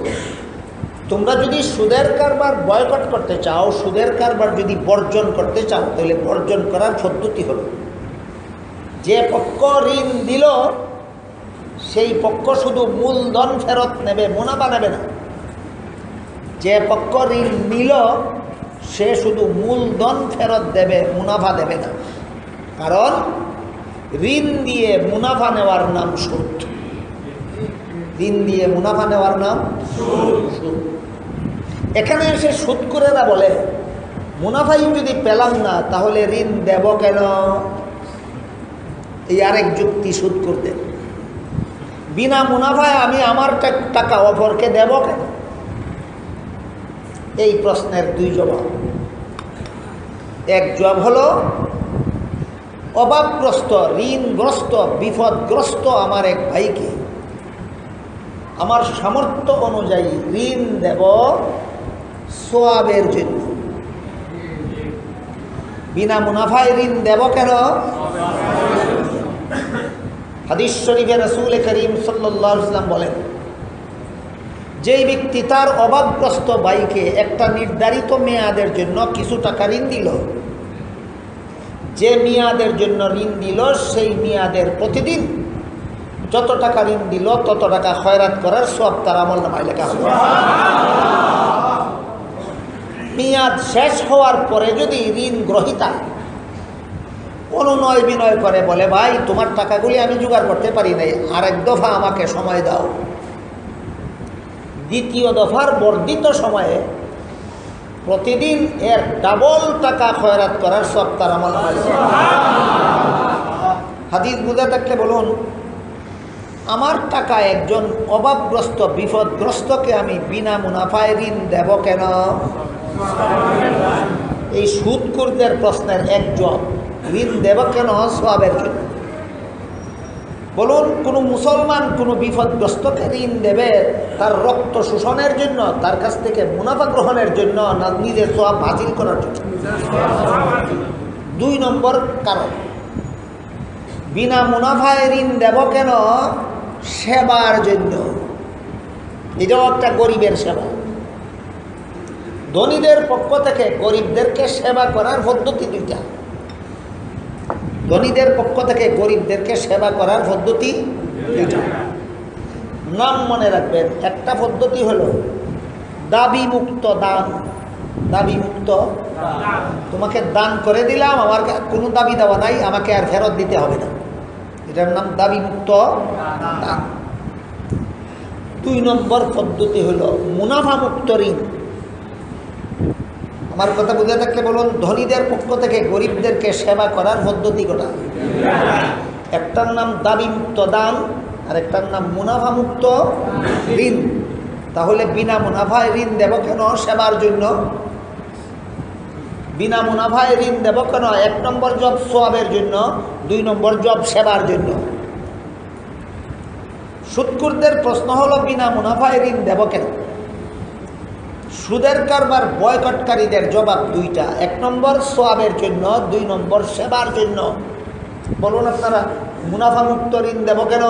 তোমরা যদি সুদের কারবার বয়কট করতে চাও, সুদের কারবার যদি বর্জন করতে চাও, তাহলে বর্জন করার পদ্ধতি হলো যে পক্ষ ঋণ দিল সেই পক্ষ শুধু মূলধন ফেরত নেবে, মুনাফা নেবে না। যে পক্ষ ঋণ নিল সে শুধু মূলধন ফেরত দেবে, মুনাফা দেবে না। কারণ ঋণ দিয়ে মুনাফা নেওয়ার নাম সুদ। ঋণ দিয়ে মুনাফা নেওয়ার নাম সুদ। এখানে এসে সুদখোরেরা বলে, মুনাফাই যদি পেলাম না তাহলে ঋণ দেব কেন? এই আরেক যুক্তি সুদখোরদের। বিনা মুনাফায় আমি আমার টাকা অপরকে দেব কেন? এই প্রশ্নের দুই জবাব। এক জবাব হলো, অভাবগ্রস্ত, ঋণগ্রস্ত, বিপদগ্রস্ত আমার এক ভাইকে আমার সামর্থ্য অনুযায়ী ঋণ দেব সওয়াবের জন্য। বিনা মুনাফায় ঋণ দেব কেন? হাদিস শরীফে রাসূল করিম সাল্লাল্লাহু আলাইহি ওয়াসাল্লাম বলেন, যেই ব্যক্তি তার অভাবগ্রস্ত ভাইকে একটা নির্ধারিত মেয়াদের জন্য কিছু টাকা ঋণ দিল, যে মেয়াদের জন্য ঋণ দিল সেই মেয়াদের প্রতিদিন যত টাকা ঋণ দিল তত টাকা খয়রাত করার সওয়াব তার আমলনামায় লেখা হবে। মেয়াদ শেষ হওয়ার পরে যদি ঋণ গ্রহীতা অনুনয় বিনয় করে বলে, ভাই তোমার টাকাগুলি আমি জোগাড় করতে পারি নাই, আরেক দফা আমাকে সময় দাও, দ্বিতীয় দফার বর্ধিত সময়ে প্রতিদিন এর ডাবল টাকা খয়রাত করার সওয়াব তার আমলনামায় লেখা হবে। হাদিস বুঝা থাকলে বলুন, আমার টাকা একজন অভাবগ্রস্ত বিপদগ্রস্তকে আমি বিনা মুনাফায় ঋণ দেব কেন? এই সুদখোরদের প্রশ্নের এক জবাব, ঋণ দেব কেন? সওয়াবের জন্য। বলুন, কোনো মুসলমান কোনো বিপদগ্রস্তকে ঋণ দেবে তার রক্ত শোষণের জন্য, তার কাছ থেকে মুনাফা গ্রহণের জন্য, না নিজের সওয়াব হাসিল করার জন্য? দুই নম্বর কারণ, বিনা মুনাফায় ঋণ দেব কেন? সেবার জন্য। এটাও একটা গরিবের সেবা। ধনীদের পক্ষ থেকে গরিবদেরকে সেবা করার পদ্ধতি দুইটা। ধনীদের পক্ষ থেকে গরিবদেরকে সেবা করার পদ্ধতি দুইটা। নাম মনে রাখবেন, একটা পদ্ধতি হলো দাবি মুক্ত দান। দাবি মুক্ত, তোমাকে দান করে দিলাম, আমার কোনো দাবি দেওয়া নাই, আমাকে আর ফেরত দিতে হবে না, এটার নাম দাবি মুক্ত দান। দুই নম্বর পদ্ধতি হলো মুনাফা মুক্ত ঋণ। আমার কথা বুঝে থাকলে বলুন, ধনীদের পক্ষ থেকে গরিবদেরকে সেবা করার পদ্ধতি কোটা? একটার নাম দাবি মুক্ত দান আর একটার নাম মুনাফা মুক্ত ঋণ। তাহলে বিনা মুনাফায় ঋণ দেব কেন? সেবার জন্য। বিনা মুনাফায় ঋণ দেব কেন? এক নম্বর জব সওয়াবের জন্য, দুই নম্বর জব সেবার জন্য। সুদখোরদের প্রশ্ন হলো, বিনা মুনাফায় ঋণ দেব কেন? সুদের কারবার বয়কটকারীদের জবাব দুইটা, এক নম্বর সওয়াবের জন্য, দুই নম্বর সেবার জন্য। বলুন আপনারা, মুনাফা মুক্ত ঋণ দেব কেন?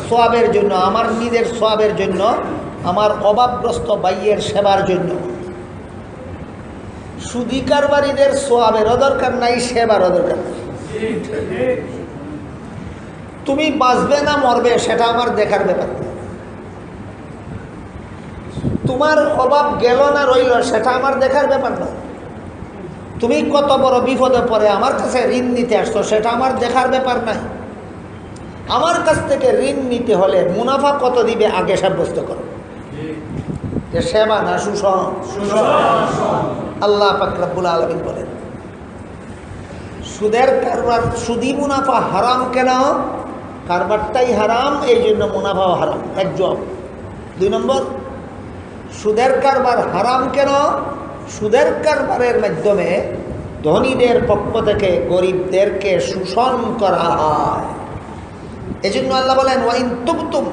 সওয়াবের জন্য, আমার নিজের সওয়াবের জন্য, আমার অভাবগ্রস্ত ভাইয়ের সেবার জন্য। সুদি কারবারিদের সোয়াবেরও দরকার নাই, সেবারও দরকার নাই। তুমি বাঁচবে না মরবে সেটা আমার দেখার ব্যাপার না। তোমার অভাব গেল না রইল সেটা আমার দেখার ব্যাপার না। তুমি কত বড় বিপদে পড়ে আমার কাছে ঋণ নিতে আসছো সেটা আমার দেখার ব্যাপার নাই। আমার কাছ থেকে ঋণ নিতে হলে মুনাফা কত দিবে আগে সাব্যস্ত করো, যে সেবা না শোষণ। আল্লাহ পাক রব্বুল আলামিন বলেন সুদের কারবার, সুদি মুনাফা হারাম কেন? কারবারটাই হারাম, এই জন্য মুনাফাও হারাম। এক জবাব। 2 নম্বর, সুদের কারবার হারাম কেন? সুদের কারবারের মাধ্যমে ধনীদের পক্ষ থেকে গরিবদেরকে শোষণ করা হয়। এই জন্য আল্লাহ বলেন ওয়াইন তুবতুম,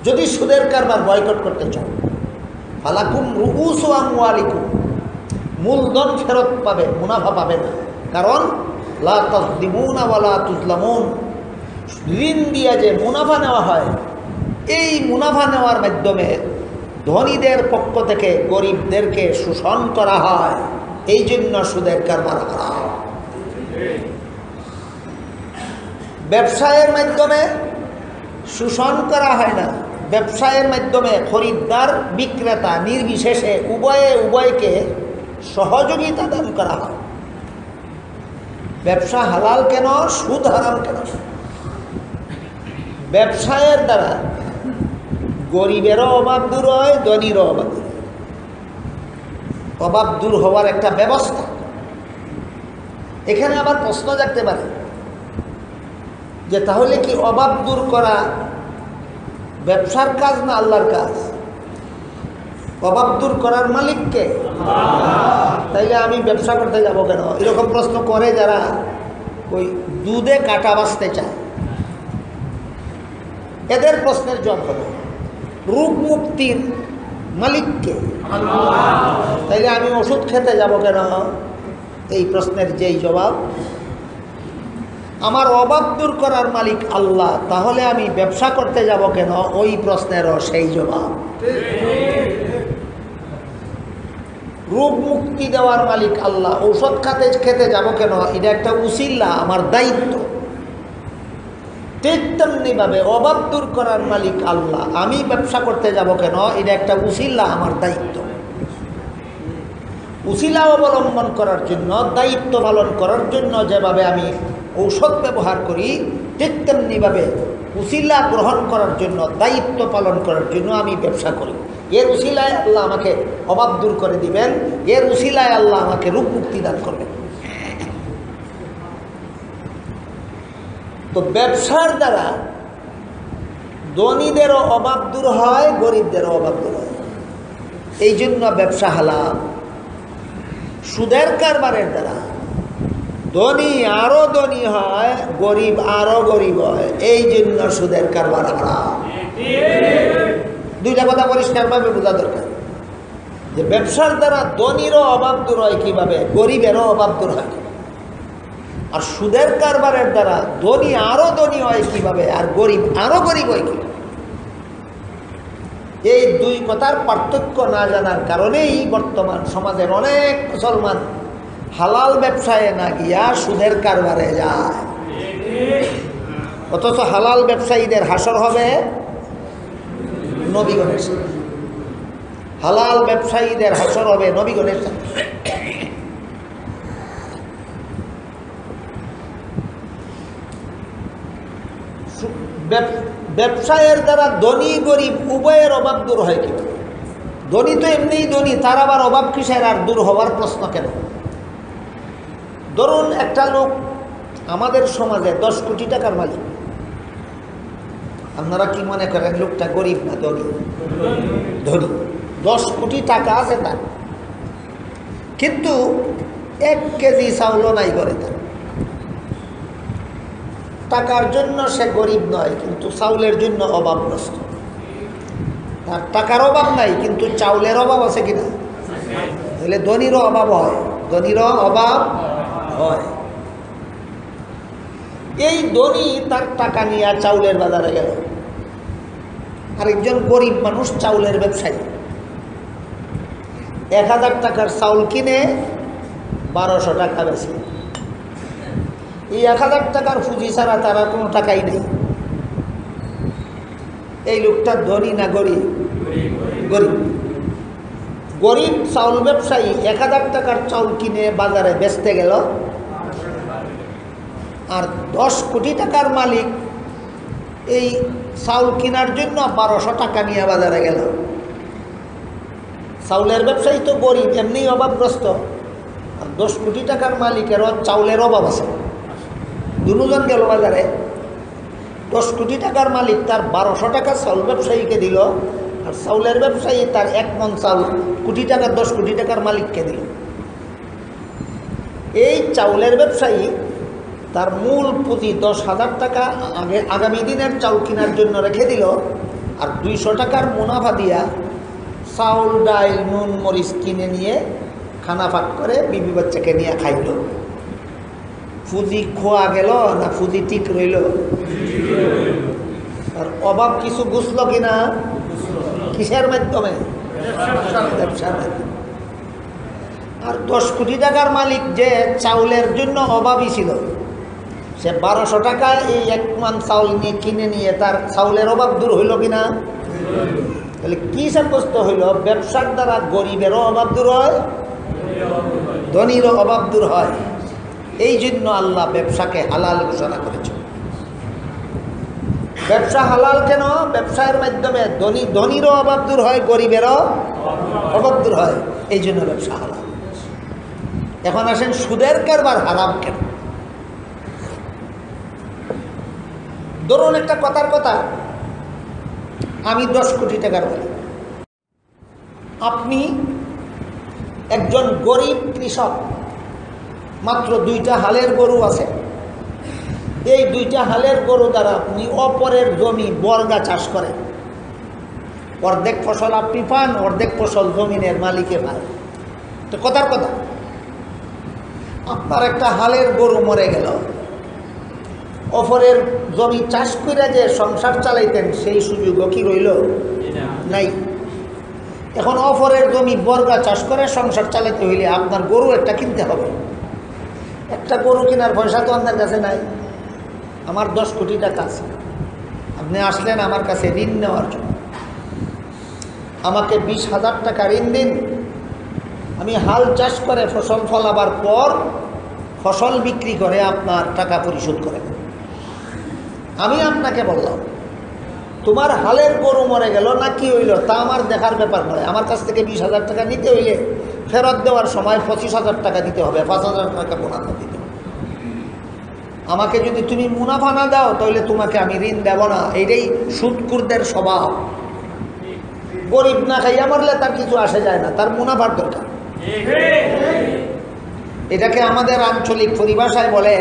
যদি সুদের কারবার বয়কট করতে চাও, ফালাকুম রুউসু আমওয়ালিকুম, মূলধন ফেরত পাবে, মুনাফা পাবে না। কারণ লা তাযলিমুনা ওয়া লা তুযলামুন, ঋণ দিয়ে যে মুনাফা নেওয়া হয়, এই মুনাফা নেওয়ার মাধ্যমে ধনীদের পক্ষ থেকে গরিবদেরকে শোষণ করা হয়। এই জন্য সুদের কারবার হারাম। ব্যবসায়ের মাধ্যমে শোষণ করা হয় না, ব্যবসায়ের মাধ্যমে খরিদ্দার বিক্রেতা নির্বিশেষে উভয়কে সহযোগিতা দান করা হয়। ব্যবসা হালাল কেন? সুদ হারাম কেন? ব্যবসায়ের দ্বারা গরিবেরও অভাব দূর হয়, ধনীরও অভাব দূর হয়। অভাব দূর হওয়ার একটা ব্যবস্থা। এখানে আবার প্রশ্ন জাগতে পারে যে তাহলে কি অভাব দূর করা ব্যবসার কাজ না আল্লাহর কাজ? অভাব দূর করার মালিককে, তাইলে আমি ব্যবসা করতে যাব কেন? এরকম প্রশ্ন করে যারা ওই দুধে কাটা বাঁচতে চায়। এদের প্রশ্নের জবাব হবে রোগ মুক্তির মালিককে, তাইলে আমি ওষুধ খেতে যাব কেন? এই প্রশ্নের যেই জবাব, আমার অভাব দূর করার মালিক আল্লাহ, তাহলে আমি ব্যবসা করতে যাব কেন? ওই প্রশ্নেরও সেই জবাব। রোগ মুক্তি দেওয়ার মালিক আল্লাহ, ঔষধ খেতে যাব কেন? এটা একটা উসিলা, আমার দায়িত্ব। ঠিক তেমনিভাবে অভাব দূর করার মালিক আল্লাহ, আমি ব্যবসা করতে যাব কেন? এটা একটা উসিলা, আমার দায়িত্ব। উসিলা অবলম্বন করার জন্য, দায়িত্ব পালন করার জন্য যেভাবে আমি ঔষধ ব্যবহার করি, ঠিক তেমনিভাবে উসিলা গ্রহণ করার জন্য, দায়িত্ব পালন করার জন্য আমি ব্যবসা করি। এর উসিলায় আল্লাহ আমাকে অভাব দূর করে দিবেন, এর উসিলায় আল্লাহ আমাকে রোগ মুক্তি দান করবেন। তো ব্যবসার দ্বারা ধনীদেরও অভাব দূর হয়, গরিবদেরও অভাব দূর হয়। এই জন্য ব্যবসা হালাল। সুদের কারবারের দ্বারা ধনী আরো ধনী হয়, গরিব আরো গরিব হয়। এই জন্য সুদের কারবার হারাম। দুইটা কথা পরিষ্কারভাবে বোঝা দরকার যে ব্যবসার দ্বারা ধনীরও অভাব দূর হয় কিভাবে, গরিবেরও অভাব দূর হয়। আর সুদের কারবারের দ্বারা ধনী আরো ধনী হয় কিভাবে, আর গরিব আরো গরিব হয় কিভাবে। এই দুই কথার পার্থক্য না জানার কারণেই বর্তমান সমাজের অনেক মুসলমান হালাল ব্যবসায় না গিয়া সুদের কারবারে যায়। অথচ হালাল ব্যবসায়ীদের হাসর হবে নবীগণের সাথে। হালাল ব্যবসায়ীদের হাসর হবে নবীগণের সাথে। ব্যবসায়ের দ্বারা ধনী গরিব উভয়ের অভাব দূর হয় কিন্তু ধনী তো এমনিই ধনী, তার আবার অভাব কিসের আর দূর হওয়ার প্রশ্ন কেন? ধরুন একটা লোক আমাদের সমাজে 10 কোটি টাকার মালিক, আপনারা কি মনে করেন লোকটা গরিব না ধনী? ধনী। 10 কোটি টাকা আছে তার, কিন্তু 1 কেজি চাউলও নাই করে তার। টাকার জন্য সে গরিব নয়, কিন্তু চাউলের জন্য অভাবগ্রস্ত। তার টাকার অভাব নাই, কিন্তু চাউলের অভাব আছে কিনা? তাহলে ধনীরও অভাব হয়, ধনীরও অভাব হয়। এই ধনী তার টাকা নিয়ে চাউলের বাজারে গেল, আরেকজন গরিব মানুষ চাউলের ব্যবসায়ী। 1000 টাকার চাউল কিনে 1200 টাকা বেশি। এই 1000 টাকার পুঁজি ছাড়া তারা কোনো টাকাই নেই। এই লোকটা ধনী না গরিব? গরিব। গরিব চাউল ব্যবসায়ী 1000 টাকার চাউল কিনে বাজারে বেচতে গেল, আর 10 কোটি টাকার মালিক এই চাউল কেনার জন্য 1200 টাকা নিয়ে বাজারে গেল। চাউলের ব্যবসায়ী তো গরিব, এমনি অভাবগ্রস্ত, আর 10 কোটি টাকার মালিকেরও চাউলের অভাব আছে। দুজন গেল বাজারে, 10 কোটি টাকার মালিক তার 1200 টাকা চাউল ব্যবসায়ীকে দিল, আর চাউলের ব্যবসায়ী তার 1 মণ চাউল কোটি টাকা 10 কোটি টাকার মালিককে দিল। এই চাউলের ব্যবসায়ী তার মূল পুঁজি 10,000 টাকা আগামী দিনের চাউল কেনার জন্য রেখে দিল, আর 200 টাকার মুনাফা দিয়া চাউল ডাল নুন মরিচ কিনে নিয়ে খানা পাক করে বিবি বাচ্চাকে নিয়ে খাইল। পুঁজি খোয়া গেল না পুঁজি ঠিক রইল? আর অভাব কিছু বুঝল কিনা? কিসের মাধ্যমে? ব্যবসার মাধ্যমে। আর 10 কোটি টাকার মালিক যে চাউলের জন্য অভাবী ছিল, সে 1200 টাকায় এই 1 মণ চাউল নিয়ে কিনে নিয়ে তার চাউলের অভাব দূর হইল কিনা? তাহলে কি সাব্যস্ত হইল? ব্যবসার দ্বারা গরিবেরও অভাব দূর হয়, ধনীরও অভাব দূর হয়। এই জন্য আল্লাহ ব্যবসাকে হালাল ঘোষণা করেছে। ব্যবসা হালাল কেন? ব্যবসার মাধ্যমে ধনীরও অভাব দূর হয়, গরিবেরও অভাব দূর হয়, এই জন্য ব্যবসা হালাল। এখন আসেন সুদের কারবার হারাম কেন? ধরুন একটা কথার কথা, আমি 10 কোটি টাকার মালিক, আপনি একজন গরিব কৃষক, মাত্র 2টা হালের গরু আছে। এই 2টা হালের গরু দ্বারা আপনি অপরের জমি বর্গা চাষ করেন, অর্ধেক ফসল আপনি পান, অর্ধেক ফসল জমিনের মালিকে পান। তো কথার কথা, আপনার একটা হালের গরু মরে গেল, অপরের জমি চাষ করে যে সংসার চালাইতেন সেই সুযোগও কি রইল? নাই। এখন অপরের জমি বর্গা চাষ করে সংসার চালাইতে হইলে আপনার গরু একটা কিনতে হবে। একটা গরু কেনার পয়সা তো আপনার কাছে নাই। আমার 10 কোটি টাকা আছে, আপনি আসলেন আমার কাছে ঋণ নেওয়ার জন্য, আমাকে 20,000 টাকা ঋণ দিন, আমি হাল চাষ করে ফসল ফলাবার পর ফসল বিক্রি করে আপনার টাকা পরিশোধ করে দেব। আমি আপনাকে বললাম, তোমার হালের গরু মরে গেল না কি হইল তা আমার দেখার ব্যাপার নয়। আমার কাছ থেকে 20,000 টাকা নিতে হইলে ফেরত দেওয়ার সময় 25,000 টাকা দিতে হবে, 5,000 টাকা মুনাফা দিতে হবে। আমাকে যদি তুমি মুনাফা না দাও তাহলে তোমাকে আমি ঋণ দেব না। এইটাই সুদখোরদের স্বভাব। গরিব না খাইয়া মরলে তার কিছু আসে যায় না, তার মুনাফার দরকার। এটাকে আমাদের আঞ্চলিক পরিভাষায় বলে,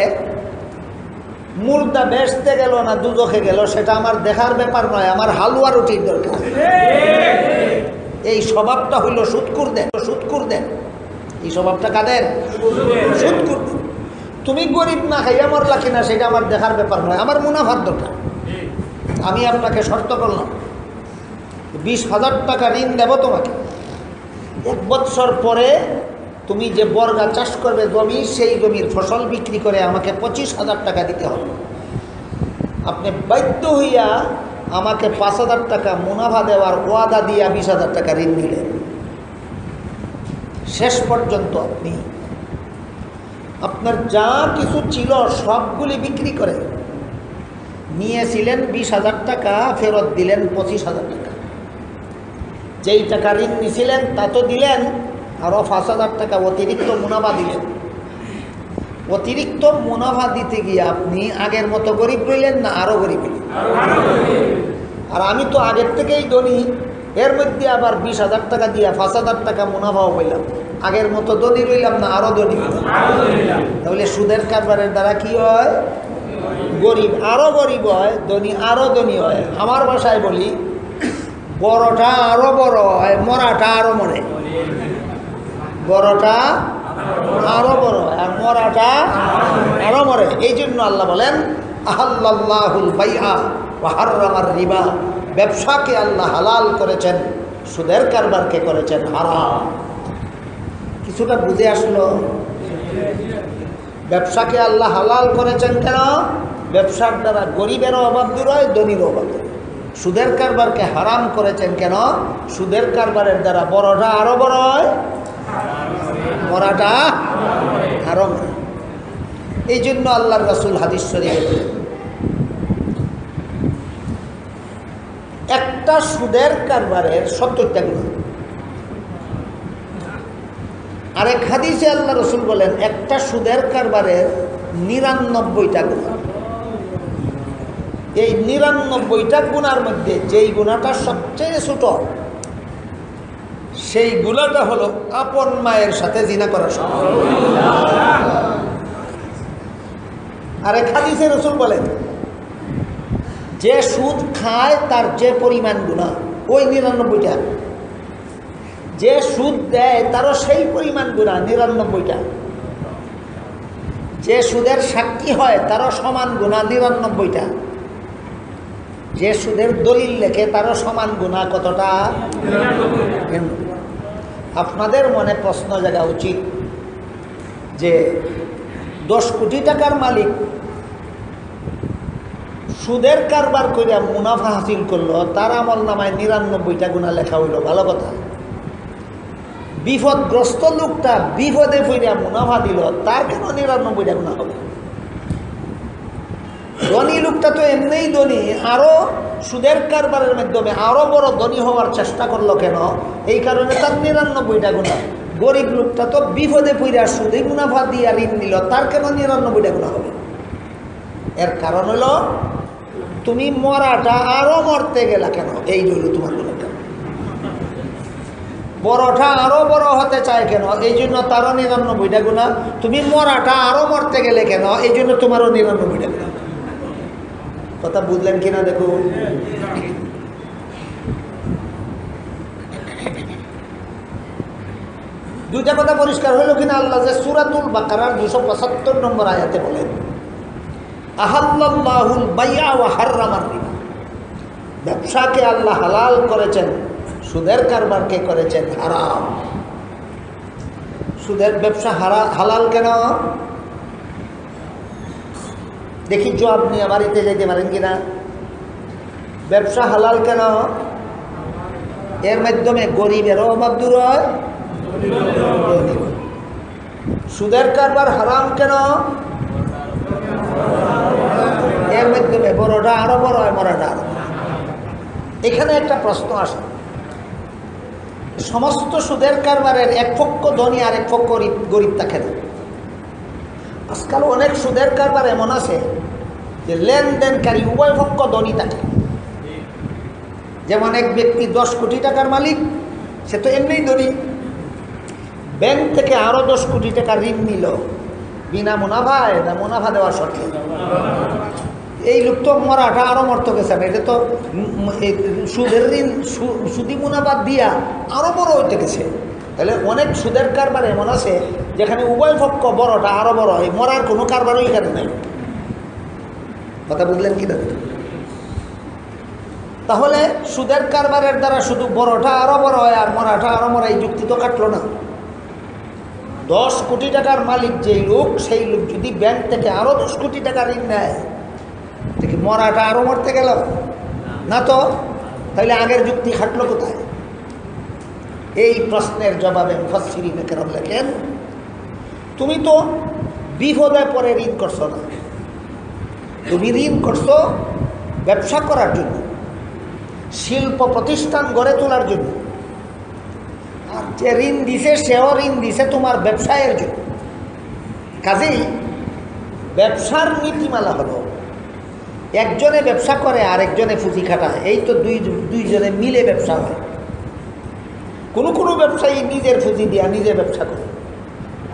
মুর্দা বেচতে গেল না দুজখে গেল সেটা আমার দেখার ব্যাপার নয়, আমার হালুয়া রুটির দরকার। এই স্বভাবটা হইল সুদখোরদের। সুদখোরদের এই স্বভাবটা কাদের? সুদখোরদের। তুমি গরিব না খাইয়া মরলা কিনা সেটা আমার দেখার ব্যাপার নয়, আমার মুনাফার দরকার। আমি আপনাকে শর্ত করলাম 20,000 টাকা ঋণ দেব তোমাকে, 1 বৎসর পরে তুমি যে বর্গা চাষ করবে জমি, সেই জমির ফসল বিক্রি করে আমাকে 25,000 টাকা দিতে হবে। আপনি বাধ্য হইয়া আমাকে 5,000 টাকা মুনাফা দেওয়ার ওয়াদা দিয়া 20,000 টাকা ঋণ নিলেন। শেষ পর্যন্ত আপনি আপনার যা কিছু ছিল সবগুলি বিক্রি করে নিয়েছিলেন 20,000 টাকা, ফেরত দিলেন 25,000 টাকা। যেই টাকা ঋণ নিয়েছিলেন তা তো দিলেন, আরও 5,000 টাকা অতিরিক্ত মুনাফা দিলেন। অতিরিক্ত মুনাফা দিতে গিয়ে আপনি আগের মতো গরিব রইলেন না আরও গরিব হইলেন? আর আমি তো আগের থেকেই ধনী, এর মধ্যে আবার 20,000 টাকা দিয়ে 5,000 টাকা মুনাফাও পাইলাম, আগের মতো ধনী রইলাম না আরও ধনী হইলাম? তাহলে সুদের কারবারের দ্বারা কি হয়? গরিব আরও গরিব হয়, ধনী আরও ধনী হয়। আমার ভাষায় বলি, বড়টা আরও বড় হয়, মরাটা আরও মরে। বড়টা আরো বড় আর মরাটা আরো মরে। এই জন্য আল্লাহ বলেন, আহাল্লাল্লাহুল বাইআ ওয়া হাররামার রিবা। ব্যবসাকে আল্লাহ হালাল করেছেন, সুদের কারবারকে করেছেন হারাম। কিছুটা বুঝে আসলো? ব্যবসাকে আল্লাহ হালাল করেছেন কেন? ব্যবসার দ্বারা গরিবেরও অভাব দূর হয়, ধনীরও অভাব দূর হয়। সুদের কারবারকে হারাম করেছেন কেন? সুদের কারবারের দ্বারা বড়টা আরো বড় হয়, মরাটা আরো মরে। এই জন্য আল্লাহর রাসূল হাদিস শরীফে একটা সুদের কারবারের ৭০টা গুনাহ, আরেক হাদিসে আল্লাহ রাসূল বলেন একটা সুদের কারবারের ৯৯টা গুনাহ। এই ৯৯টা গুনার মধ্যে যেই গুনাহটা সবচেয়ে ছোট, সেই গুনাহটা হলো আপন মায়ের সাথে জিনা করা। আরেক হাদিসে রাসূল বলেন যে সুদ খায় তার যে পরিমাণ গুনাহ ওই ৯৯টা, যে সুদ দেয় তারও সেই পরিমাণ গুনাহ ৯৯টা, যে সুদের সাক্ষী হয় তারও সমান গুনাহ ৯৯টা, যে সুদের দলিল লেখে তারও সমান গুনাহ কতটা? আপনাদের মনে প্রশ্ন জাগা উচিত যে 10 কোটি টাকার মালিক সুদের কারবার করে মুনাফা হাসিল করলো, তার আমল নামায় ৯৯টা গুনাহ লেখা হইল, ভালো কথা। বিপদগ্রস্ত লোকটা বিপদে পড়ে মুনাফা দিল, তার কেন ৯৯টা গুনাহ হবে? ধনী লোকটা তো এমনিই ধনী, আরো সুদের কারবারের মাধ্যমে আরো বড় ধনী হওয়ার চেষ্টা করলো কেন? এই কারণে তার ৯৯টা গুনাহ। গরিব লোকটা তো বিপদে পড়ে সুদে মুনাফা দিয়ে ঋণ নিল, তার কেন ৯৯টা গুনাহ হবে? এর কারণ হলো তুমি মরাটা আরো মরতে গেলা কেন? এই জন্য তোমার গুনাহটা। বড়টা আরো বড় হতে চায় কেন? এই জন্য তারও ৯৯টা গুনাহ। তুমি মরাটা আরো মরতে গেলে কেন? এই জন্য তোমারও ৯৯টা গুনাহ। কথা বুঝলেন কিনা দেখুন। দুইটা কথা পরিষ্কার হইল কিনা? আল্লাহ যে সূরাতুল বাকারার ২৭৫ নম্বর আয়াতে বলেন আহাল্লাল্লাহুল বাইআ ওয়া হাররামার রিবা, ব্যবসাকে আল্লাহ হালাল করেছেন, সুদের কারবারকে করেছেন হারাম। সুদের ব্যবসা হালাল কেন? দেখি জবাব নিয়ে বাড়িতে যেতে পারেন কিনা। ব্যবসা হালাল কেন? এর মাধ্যমে গরিবেরও অভাব দূর হয়। সুদের কারবার হারাম কেন? এর মাধ্যমে বড়টা আরো বড় হয়, মরাটা আরো। এখানে একটা প্রশ্ন আসে, সমস্ত সুদের কারবারের এক পক্ষ ধনী আর এক পক্ষ গরিব থাকে না? আজকাল অনেক সুদের কারবার এমন আছে যে লেনদেনকারী উভয় পক্ষ ধনী থাকে। যেমন এক ব্যক্তি 10 কোটি টাকার মালিক, সে তো এমনিই ধনী, ব্যাংক থেকে আরো 10 কোটি টাকা ঋণ নিল বিনা মুনাফায়, না মুনাফা দেওয়ার শর্তে। এই লোক তো মরাটা আরো মরতে গেছে না, এটা তো সুদের ঋণ সুদি মুনাফা দিয়া আরো বড় হইতে গেছে। তাহলে অনেক সুদের কারবার এমন আছে যেখানে উভয় পক্ষ বড়টা আরো বড় হয়, মরার কোনো কারবারই এখানে নাই। কথা বুঝলেন কি না? তাহলে সুদের কারবারের দ্বারা শুধু বড়টা আরো বড় হয় আর মরাটা আরো মরা, এই যুক্তি তো কাটলো না। 10 কোটি টাকার মালিক যেই লোক, সেই লোক যদি ব্যাংক থেকে আরো 10 কোটি টাকা ঋণ নেয়, দেখি মরাটা আরো মরতে গেল না তো? তাহলে আগের যুক্তি খাটলো কোথায়? এই প্রশ্নের জবাবে মুফাসসিরিনে কেরাম লেখেন, তুমি তো বিপদে পরে ঋণ করছো না, তুমি ঋণ করছো ব্যবসা করার জন্য, শিল্প প্রতিষ্ঠান গড়ে তোলার জন্য। আর যে ঋণ দিছে সেও ঋণ দিছে তোমার ব্যবসায়ের জন্য। কাজেই ব্যবসার নীতিমালা হলো একজনে ব্যবসা করে আর একজনে পুঁজি খাটায়, এই তো দুইজনে মিলে ব্যবসা হয়। কোনো ব্যবসায়ী নিজের পুঁজি দিয়া নিজে ব্যবসা করে,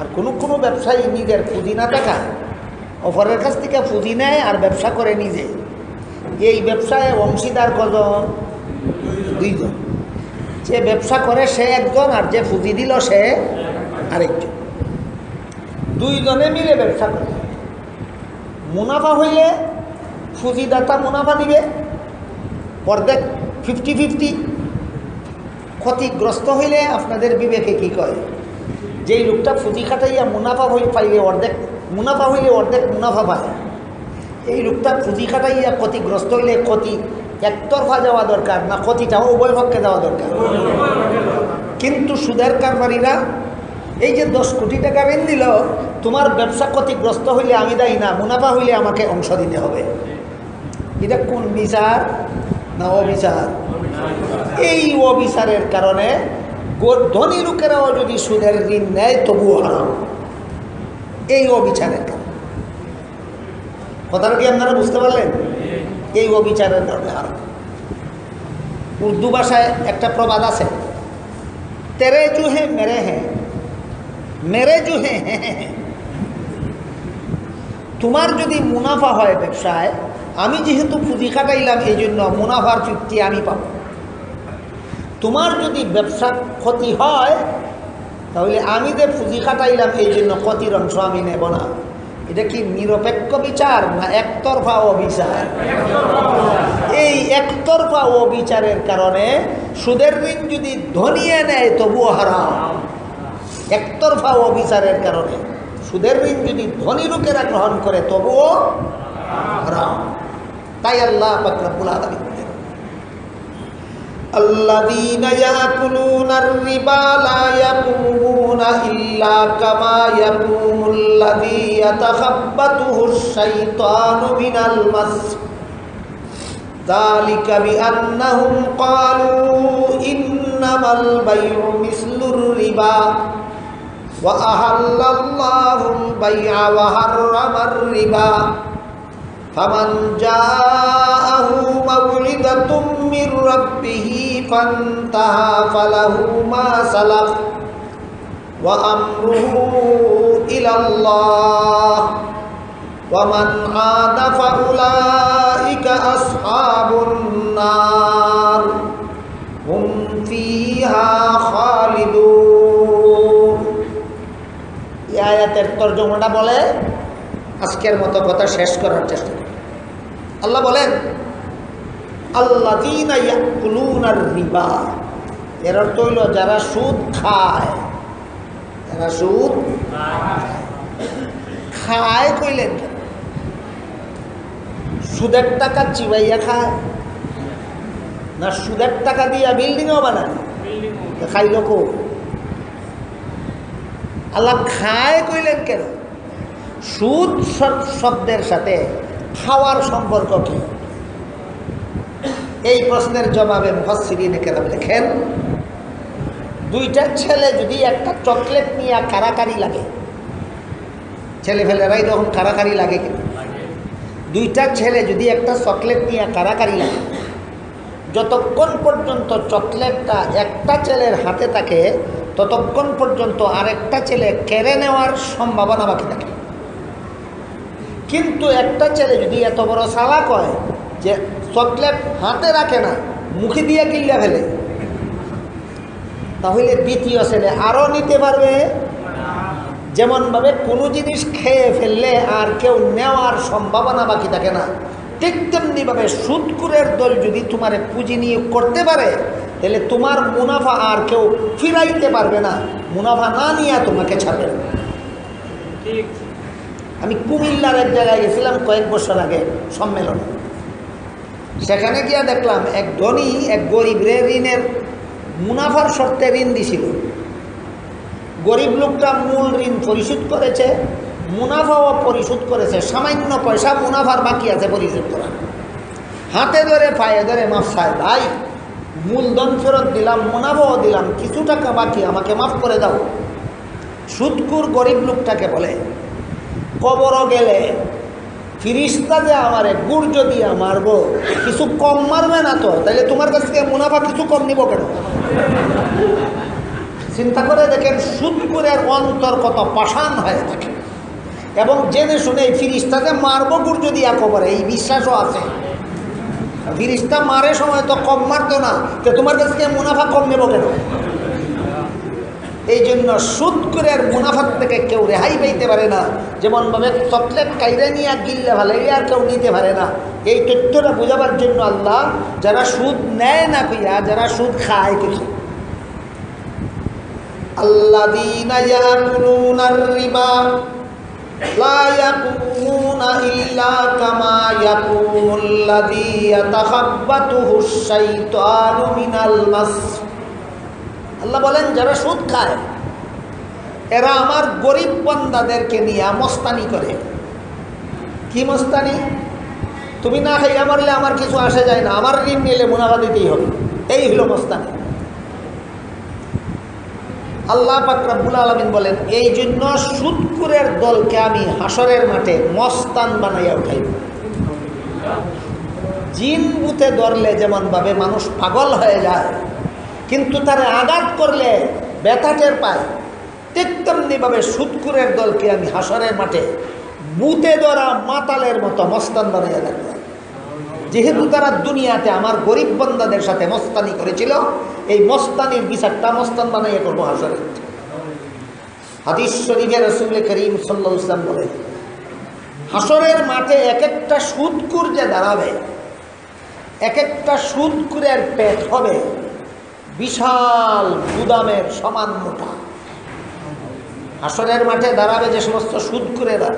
আর কোনো ব্যবসায়ী নিজের পুঁজি না টাকায় অপরের কাছ থেকে পুঁজি নেয় আর ব্যবসা করে নিজে। এই ব্যবসায় অংশীদার কজন? দুইজন। যে ব্যবসা করে সে একজন, আর যে পুঁজি দিল সে আরেকজন। দুইজনে মিলে ব্যবসা করে। মুনাফা হইলে পুঁজিদাতা মুনাফা দিবে, অর্ধেক 50-50। ক্ষতিগ্রস্ত হইলে আপনাদের বিবেকে কি কয় যেই লোকটা পুঁজি খাটাইয়া মুনাফা পাইলে অর্ধেক মুনাফা হইলে অর্ধেক মুনাফা পায়, এই লোকটা পুঁজি খাটাইয়া ক্ষতিগ্রস্ত হইলে ক্ষতি একতরফা যাওয়া দরকার না, ক্ষতিটাও উভয় পক্ষে যাওয়া দরকার। কিন্তু সুদের কারবারিরা এই যে 10 কোটি টাকা ঋণ দিল, তোমার ব্যবসা ক্ষতিগ্রস্ত হইলে আমি দায়ী না, মুনাফা হইলে আমাকে অংশ দিতে হবে। এটা কোন বিচার না অবিচার? এই অবিচারের কারণে ধনী লোকেরাও যদি সুদের ঋণ নেয় তবুও হারাম, এই অবিচারের কারণে। কথাটা কি আপনারা বুঝতে পারলেন? এই অবিচারের কারণে হারাম। উর্দু ভাষায় একটা প্রবাদ আছে, তেরে জুহে মেরে হ্যাঁ, মেরে জুহে হ্যাঁ। তোমার যদি মুনাফা হয় ব্যবসায়, আমি যেহেতু পুঁজি খাটাইলাম এই জন্য মুনাফার 50 আমি পাব। তোমার যদি ব্যবসা ক্ষতি হয়, তাহলে আমি যে পুঁজি খাটাইলাম এই জন্য ক্ষতির অংশ আমি নেব না। এটা কি নিরপেক্ষ বিচার না একতরফা অবিচার? এই একতরফা অবিচারের কারণে সুদের ঋণ যদি ধনিয়ে নেয় তবুও হারাম। একতরফা অবিচারের কারণে সুদের ঋণ যদি ধনী লোকেরা গ্রহণ করে তবুও হারাম। তাই আল্লাহ পাক রব্বুল আলামিন বলেন, আল্লাযীনা ইয়াকুলুনার রিবা লা ইয়াকুমুনা ইল্লা কামা ইয়াকুমুল্লাযী ইয়াতাখাব্বাতুহুশ শাইতানু মিনাল মাস, যালিকা বিআন্নাহুম ক্বালু ইন্নামাল বাইউ মিসলুর রিবা ওয়া আহাল্লাল্লাহুল বাই'a ওয়া হাররামার রিবা ফামান জাআহু মাউইযাতুম মির রাব্বিহি ফান্তাহা ফালাহু মা সালাফ ওয়া আমরুহু ইলাল্লাহ ওয়া মান আদা ফাউলাইকা আসহাবুন নার হুম ফিহা খালিদুন। এই আয়াতের তরজমাটা বলে আজকের মতো কথা শেষ করার চেষ্টা করি। আল্লাহ বলেন, আল্লাযীনা ইয়াকুলুনার রিবা, এর অর্থ হইল যারা সুদ খায়। যারা সুদ খায় কইলেন কেন? সুদের টাকা চিবাইয়া খায় না সুদের টাকা দিয়া বিল্ডিংও বানায়? খাইল কো? আল্লাহ খায় কইলেন কেন? সুদ শব্দের সাথে খাওয়ার সম্পর্ক কি? এই প্রশ্নের জবাবে মুফাসসিরিনে কেরাম লেখেন, দুইটা ছেলে যদি একটা চকলেট নিয়ে কারাকারি লাগে, ছেলেফেলেরাই যখন কারাকারি লাগে কিনা, দুইটা ছেলে যদি একটা চকলেট নিয়ে কারাকারি লাগে, যতক্ষণ পর্যন্ত চকলেটটা একটা ছেলের হাতে থাকে ততক্ষণ পর্যন্ত আরেকটা ছেলে কেড়ে নেওয়ার সম্ভাবনা বাকি থাকে। কিন্তু একটা ছেলে যদি এত বড় চালাক হয় যে চকলেট হাতে রাখে না, মুখে দিয়ে গিল্লা ফেলে, তাহলে দ্বিতীয় ছেলে আরও নিতে পারবে। যেমনভাবে কোনো জিনিস খেয়ে ফেললে আর কেউ নেওয়ার সম্ভাবনা বাকি থাকে না, ঠিক তেমনিভাবে সুদখোরের দল যদি তোমার পুঁজি নিয়োগ করতে পারে, তাহলে তোমার মুনাফা আর কেউ ফিরাইতে পারবে না, মুনাফা না নিয়ে তোমাকে ছাড়বে না। আমি কুমিল্লার এক জায়গায় গেছিলাম কয়েক বছর আগে সম্মেলনে। সেখানে গিয়া দেখলাম এক ধনী এক গরিব ঋণের মুনাফার শর্তে ঋণ দিছিল। গরিব লোকটা মূল ঋণ পরিশোধ করেছে, মুনাফাও পরিশোধ করেছে, সামান্য পয়সা মুনাফার বাকি আছে পরিশোধ করা। হাতে ধরে পায়ে ধরে মাফ চায়, ভাই মূলধন ফেরত দিলাম, মুনাফাও দিলাম, কিছু টাকা বাকি, আমাকে মাফ করে দাও। সুদখোর গরিব লোকটাকে বলে, কবরও গেলে ফিরিস্তা যে আমারে গুড় যদি মারবো কিছু কম মারবে না তো? তাইলে তোমার কাছ থেকে মুনাফা কিছু কম নিব কেন? চিন্তা করে দেখেন সুদখোরের অন্তর কত পাষাণ হয়ে থাকে। এবং জেনে শুনে ফিরিস্তা যে মারবো গুড় যদি কবরে, এই বিশ্বাসও আছে। ফিরিস্তা মারে সময় তো কম মারতো না, তো তোমার কাছ থেকে মুনাফা কম নেব কেন? এই জন্য সুদখোরের মুনাফার থেকে কেউ রেহাই পাইতে পারে না, যেমনভাবে চকলেট কাইরে নিয়ে গিল্লে ভালাইলে আর কেউ নিতে পারে না। এই তথ্যটা বোঝাবার জন্য আল্লাহ যারা সুদ নেয় না কইয়া যারা সুদ খায় কিছু, আল্লাযীনা ইয়াকুলুনার রিবা লা ইয়াকুমুনা ইল্লা কামা ইয়াকুমুল্লাযী ইয়াতাখাব্বাতুহুশ শাইতানু মিনাল মাস। আল্লাহ বলেন যারা সুদ খায় এরা আমার গরিব বান্দাদেরকে নিয়ে মস্তানি করে। কি মস্তানি? তুমি না খাইয়া মারলে আমার কিছু আসে যায় না, আমার ঋণ নিলে মুনাফা দিতেই হবে, এই হলো মস্তানি। আল্লাহ পাক রব্বুল আলামিন বলেন এই জন্য সুদখোরের দলকে আমি হাসরের মাঠে মস্তান বানাইয়া উঠাইব। জিন বুতে ধরলে যেমন ভাবে মানুষ পাগল হয়ে যায় কিন্তু তারে আঘাত করলে ব্যথা টের পায়, ঠিক তেমনিভাবে সুদখোরের দলকে আমি হাসরের মাঠে বুতে ধরা মাতালের মতো মস্তান বানাইয়া রাখব। যেহেতু তারা দুনিয়াতে আমার গরিব বান্দাদের সাথে মস্তানি করেছিল, এই মস্তানির বিচারটা মস্তান বানাইয়া করবো হাসরে। হাদিস শরীফে রাসূল করিম সাল্লাল্লাহু আলাইহি ওয়াসাল্লাম বলেন হাসরের মাঠে এক একটা সুদখোর যে দাঁড়াবে, এক একটা সুদখোরের পেট হবে বিশাল গুদামের সমান মোটা। হাসরের মাঠে দাঁড়াবে যে সমস্ত সুদখোরেরা,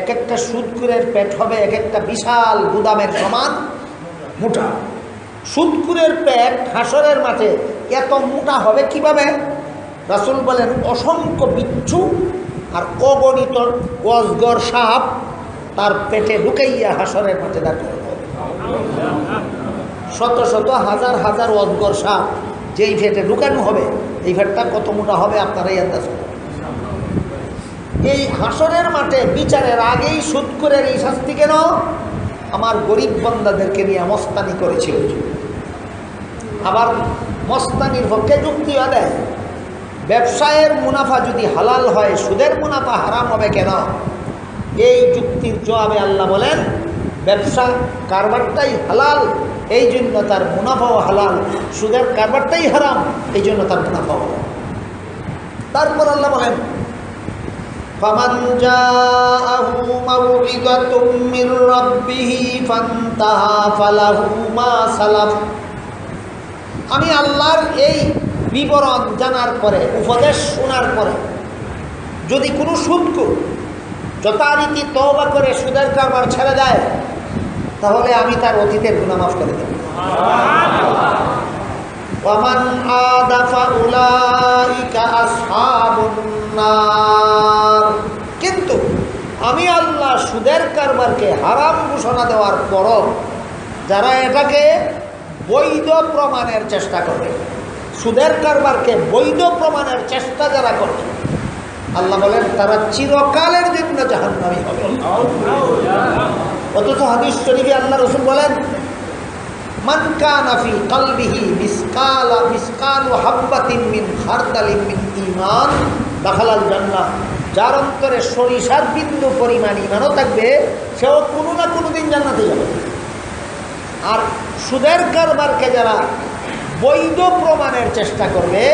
এক একটা সুদখোরের পেট হবে এক একটা বিশাল গুদামের সমান মোটা। সুদখোরের পেট হাসরের মাঠে এত মোটা হবে কিভাবে? রাসূল বলেন অসংখ্য বিচ্ছু আর অগণিত অজগর সাপ তার পেটে ঢুকাইয়া হাসরের মাঠে দাঁড় করবে। শত শত হাজার হাজার অজগর সাপ যেই পেটে ঢুকানো হবে, এই পেটটা কত মোটা হবে আপনারাই আন্দাজ করেন। এই হাসরের মাঠে বিচারের আগেই সুদখোরের এই শাস্তি কেন? আমার গরিব বান্দাদেরকে নিয়ে মস্তানি করেছিল। আবার মস্তানির পক্ষে যুক্তিও দেয় ব্যবসায়ের মুনাফা যদি হালাল হয় সুদের মুনাফা হারাম হবে কেন? এই যুক্তির জবাবে আল্লাহ বলেন ব্যবসা কারবারটাই হালাল, এই জন্য তার মুনাফাও হালাল, সুদের কারবারটাই হারাম, এই জন্য তার মুনাফাও হালাল। তারপর আল্লাহ বলেন ফামান জাআহু মাউইযাতুম মির রাব্বিহি ফান্তাহা ফালাহু মা সালাফ। আমি আল্লাহর এই বিবরণ জানার পরে, উপদেশ শোনার পরে যদি কোনো সুদখোর যথারীতি তওবা করে সুদের কারবার ছেড়ে দেয় তাহলে আমি তার অতীতের গুনাহ মাফ করে দেব। ওয়ামান আদা ফাউলাইকা আসহাবুন নার। কিন্তু আমি আল্লাহ সুদের কারবারকে হারাম ঘোষণা দেওয়ার পরও যারা এটাকে বৈধ প্রমাণের চেষ্টা করে, সুদের কারবারকে বৈধ প্রমাণের চেষ্টা যারা করে, আল্লাহ বলেন তারা চিরকালের জন্য জাহান্নামী হবে। অথচ হাদিস শরীফে আল্লাহ রাসূল বলেন মান কানা ফি কলবিহি মিসকালু হাববাতিন মিন খারদালিন মিন ঈমান দাখালাল জান্নাহ। যার অন্তরে সরিষার বিন্দু পরিমাণ ঈমানও থাকবে সেও কোনো না কোনো দিন জান্নাতে যাবে। আর সুদের কারবারকে যারা বৈধ প্রমাণের চেষ্টা করবে,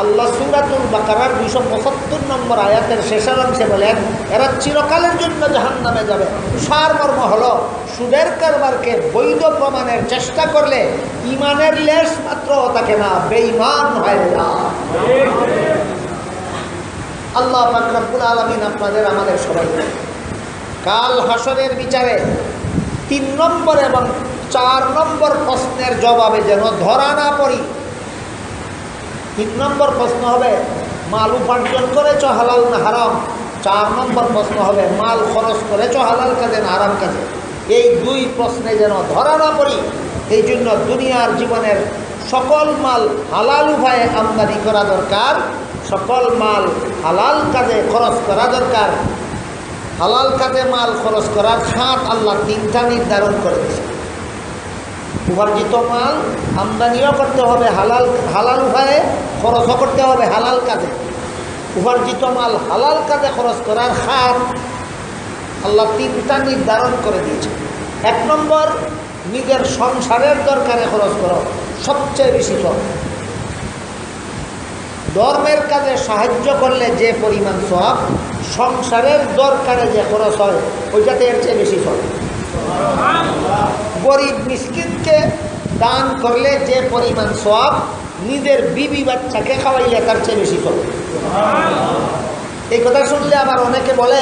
আল্লাহ সূরাতুল বাকারার 275 নম্বর আয়াতের শেষের অংশে বলেন এরা চিরকালের জন্য জাহান্নামে যাবে। সারমর্ম হলো সুদের কারবারকে বৈধ প্রমাণের চেষ্টা করলে ঈমানের লেশ মাত্র থাকে না, বেঈমান হয়ে যায়। আল্লাহ পাক রব্বুল আলামিন আপনাদের আমাদের সবাইকে কাল হাসরের বিচারে 3 নম্বর এবং 4 নম্বর প্রশ্নের জবাবে যেন ধরা না পড়ি। 3 নম্বর প্রশ্ন হবে মাল উপার্জন করেছ হালাল না হারাম। 4 নম্বর প্রশ্ন হবে মাল খরচ করেছ হালাল কাজে না হারাম কাজে। এই 2 প্রশ্নে যেন ধরা না পড়ি, এই জন্য দুনিয়ার জীবনের সকল মাল হালাল উপায়ে আমদানি করা দরকার, সকল মাল হালাল কাজে খরচ করা দরকার। হালাল কাজে মাল খরচ করার খাত আল্লাহ 3টা নির্ধারণ করে দিয়েছে। উপার্জিত মাল আমদানিও করতে হবে হালাল উপায়ে, খরচও করতে হবে হালাল কাজে। উপার্জিত মাল হালাল কাজে খরচ করার খাত আল্লাহ 3টা নির্ধারণ করে দিয়েছে। 1 নম্বর নিজের সংসারের দরকারে খরচ করো, সবচেয়ে বেশি সব। ধর্মের কাজে সাহায্য করলে যে পরিমাণ সওয়াব, সংসারের দরকারে যে খরচ হয় ওইটাতে এর চেয়ে বেশি সওয়াব। গরিব মিসকিনকে দান করলে যে পরিমাণ সওয়াব, নিজের বিবি বাচ্চাকে খাওয়াইলে তার চেয়ে বেশি চলে। এই কথা শুনলে আবার অনেকে বলে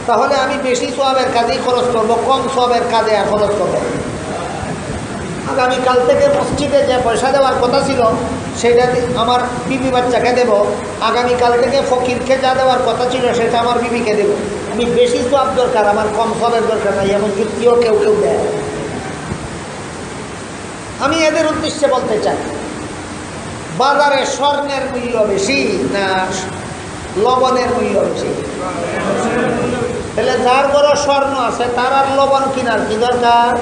তাহলে আমি বেশি সোয়াবের কাজেই খরচ করবো, কম সোয়াবের কাজে আর খরচ করবো। আগামীকাল থেকে মসজিদে যে পয়সা দেওয়ার কথা ছিল সেটা আমার বিবি বাচ্চাকে দেব, আগামীকাল থেকে ফকিরকে যা দেওয়ার কথা ছিল সেটা আমার বিবিকে দেব। আমি বেশি সোয়াব দরকার, আমার কম সোয়াবের দরকার নাই, এমন যুক্তিও কেউ কেউ দেয়। আমি এদের উদ্দেশ্যে বলতে চাই, বাজারে স্বর্ণের মূল্য বেশি না লবণের মূল্য বেশি? তাহলে যার বড় স্বর্ণ আছে তার আর লবণ কেনার কি দরকার?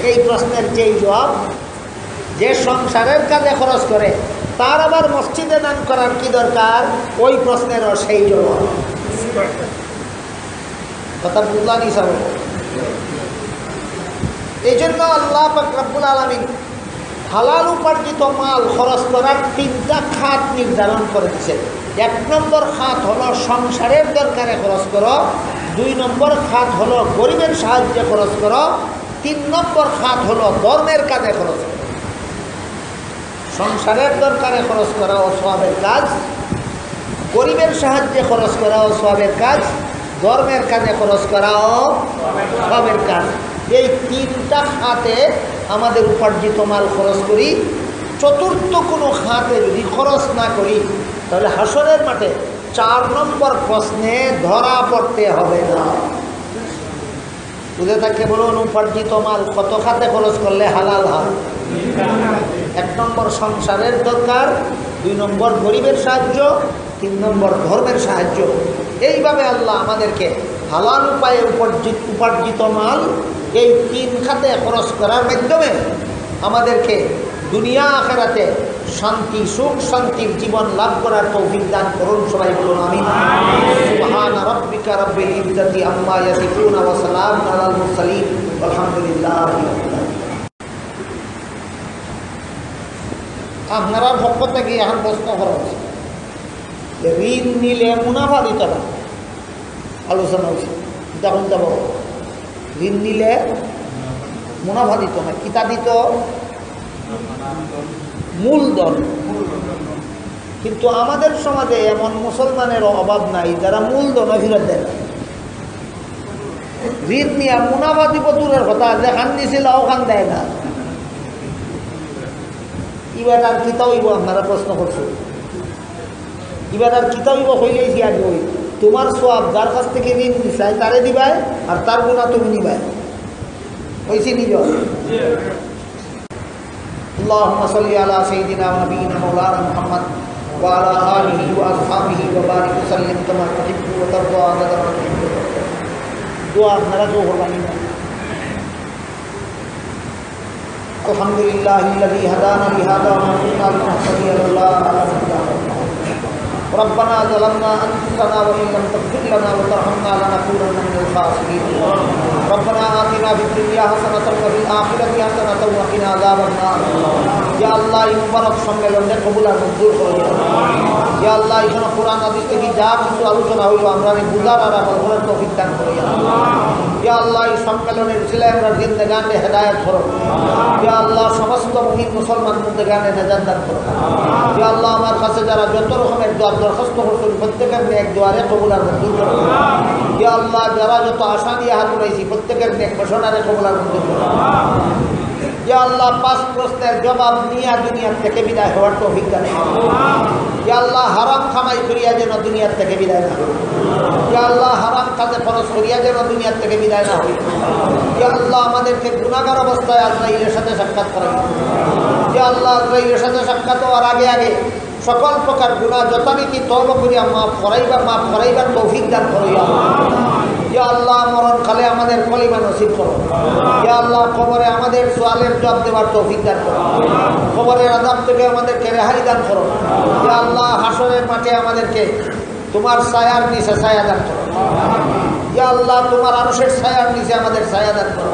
এই প্রশ্নের যেই জবাব, যে সংসারের কাজে খরচ করে তার আবার মসজিদে দান করার কি দরকার, ওই প্রশ্নেরও সেই জবাব। কথা বুঝলাম হিসাবে। এই জন্য আল্লাহ পাক রব্বুল আলামিন হালাল উপার্জিত মাল খরচ করার 3টা খাত নির্ধারণ করে দিয়েছেন। 1 নম্বর খাত হলো সংসারের দরকারে খরচ করো, 2 নম্বর খাত হলো গরিবের সাহায্যে খরচ করো, 3 নম্বর খাত হলো ধর্মের কাজে খরচ করো। সংসারের দরকারে খরচ করা ও সওয়াবের কাজ, গরিবের সাহায্যে খরচ করা ও সওয়াবের কাজ, ধর্মের কাজে খরচ করা ও সওয়াবের কাজ। এই 3টা খাতে আমাদের উপার্জিত মাল খরচ করি। চতুর্থ কোনো খাতে যদি খরচ না করি তাহলে হাসরের মাঠে 4 নম্বর প্রশ্নে ধরা পড়তে হবে না। বুঝে থাকতে বলুন, উপার্জিত মাল কত খাতে খরচ করলে হালাল হয়? 1 নম্বর সংসারের দরকার, 2 নম্বর গরিবের সাহায্য, 3 নম্বর ধর্মের সাহায্য। এইভাবে আল্লাহ আমাদেরকে হালাল উপায়ে উপার্জিত মাল এই 3 খাতে খরচ করার মাধ্যমে আমাদেরকে দুনিয়া আখিরাতে শান্তি, সুখ শান্তির জীবন লাভ করার তৌফিক দান করুন। সবাই বলুন আমিন। সুবহান রাব্বিকা রাব্বিল ইজ্জাতি আম্মা ইয়াসিফুন ওয়া সালামুন আলাল মুরসালিন আলহামদুলিল্লাহি রাব্বিল আলামিন। আপনারা পক্ষ থেকে এখন প্রশ্ন করা হচ্ছে, ঋণ নিলে মুনাফা দিতে না, আলোচনা হচ্ছে তখন যাব। ঋণ নিলে মুনাফা দিত না, কিতা দিত? মূলধন। কিন্তু আমাদের সমাজে এমন মুসলমানের অভাব নাই যারা মূলধন ফেরত দেয় না। ঋণ নিয়ে মুনাফা দিব দূরের কথা, যেখান দিছিল ওখান দেয় না। এবার আর কিতা হইব? আপনারা প্রশ্ন করছেন, এবার আর কিতা হইব? হইলেছি আগে ওই তোমার সওয়াব যার কাছ থেকে ঋণ দিছাই তারে দিবাই, আর তার গুণা তুমি নিবাই। হয়েছি নিজ। আল্লাহুম্মা সাল্লি আলা সাইয়্যিদিনা ওয়া নাবিয়িনা মাওলানা মুহাম্মদ ওয়া আলা আলিহি ওয়া আসহাবিহি ওয়া বারিক ওয়া সাল্লিম কামা তুহিব্বু ওয়া তারদা আদাদা মা তুহিব্বু। দোয়া আপনারা দোয়া করবেন। আলহামদুলিল্লাহিল্লাযী হাদানা লিহাদা ওয়া মা কুন্না লিনাহতাদিয়া লাওলা আন হাদানা। ربنا ظلمنا أنفسنا وإن لم تغفر لنا وترحمنا لنكونن من الخاسرين. ربنا آتنا في الدنيا حسنة وفي الآخرة حسنة وقنا عذاب النار. يا الله এই মুবারক সম্মেলনে কবুল আর মঞ্জুর করুন। ইয়া আল্লাহ এখানে কোরআন হাদিস থেকে যা কিছু আলোচনা হইল আমরা বুঝার আর আমল করার তৌফিক দান করুন। ইয়া আল্লাহ এই সম্মেলনের উসিলায় আমরা জিন্দেগানে হেদায়েত করুন। ইয়া আল্লাহ সমস্ত মুমিন মুসলমান জিন্দেগানে নাজাত দান করুন। ইয়া আল্লাহ আমার কাছে যারা যত রকমের দোয়া দরখাস্ত করছেন প্রত্যেকের নেক দোয়ারে কবুল আর মঞ্জুর করুন। ইয়া আল্লাহ যারা যত আশা নিয়ে হাত উঠাইছি প্রত্যেকের নেক বাসনারে কবুল আর মঞ্জুর করুন। ইয়া আল্লাহ 5 প্রশ্নের জবাব নিয়ে দুনিয়ার থেকে বিদায় হওয়ার তৌফিক দান করুন। ইয়া আল্লাহ হারাম কামাই করিয়া যেন দুনিয়ার থেকে বিদায় না হই। ইয়া আল্লাহ হারাম কাজে খরচ করিয়া যেন দুনিয়ার থেকে বিদায় না হই। ইয়া আল্লাহ আমাদেরকে গুনাহগার অবস্থায় আজরাইলের সাথে সাক্ষাৎ করাইন। ইয়া আল্লাহ আজরাইলের সাথে সাক্ষাৎ হওয়ার আগে আগে সকল প্রকার গুনাহ যথারীতি তওবা করিয়া মাফ করাইবার তৌফিক দান করো। ইয়া আল্লাহ মরণকালে আমাদের কলিমা নসিব করো। ইয়া আল্লাহ কবরে আমাদের সওয়ালের জবাব দেওয়ার তৌফিক দান করো। কবরের আযাব থেকে আমাদেরকে রেহাই দান করো। ইয়া আল্লাহ হাসরের মাঠে আমাদেরকে তোমার ছায়ার নিচে ছায়া দান করো। ইয়া আল্লাহ তোমার আরশের ছায়ার নিচে আমাদের ছায়া দান করো।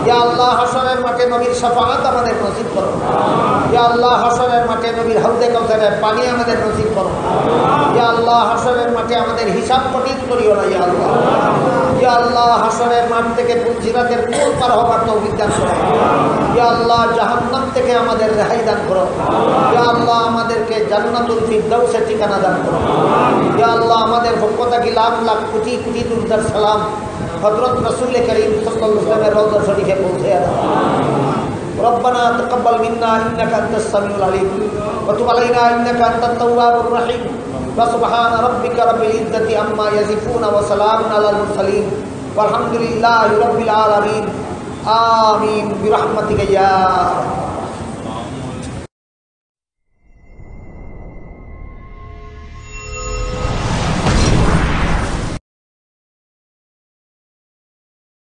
ইয়া আল্লাহ হাসরের মাঠে নবীর শাফাআত আমাদের নসিব করো। ইয়া আল্লাহ হাসরের মাঠে নবীর হাউদে কাউসারের পানি আমাদের নসিব করো। ইয়া আল্লাহ হাসরের মাঠে আমাদের হিসাব কঠিন করিও না। ইয়া আল্লাহ, ইয়া আল্লাহ হাসরের মাঠ থেকে পুলসিরাতের পুল পার হবার তৌফিক দান করো। ইয়া আল্লাহ জাহান্নাম থেকে আমাদের রেহাই দান করো। ইয়া আল্লাহ আমাদেরকে জান্নাতুল ফিরদাউসের ঠিকানা দান করো। ইয়া আল্লাহ আমাদের পক্ষ থেকে লাখ লাখ কোটি কোটি দুরুদ সালাম হযরত রাসূল করিম সাল্লাল্লাহু আলাইহি ওয়াসাল্লামের রওজা শরীফে পৌঁছে দাও। ربنا تقبل منا انك انت السميع العليم وتب علينا انك انت التواب الرحيم وسبحان ربك رب العزة عما يصفون وسلام على المرسلين والحمد لله رب العالمين آمين برحمتك يا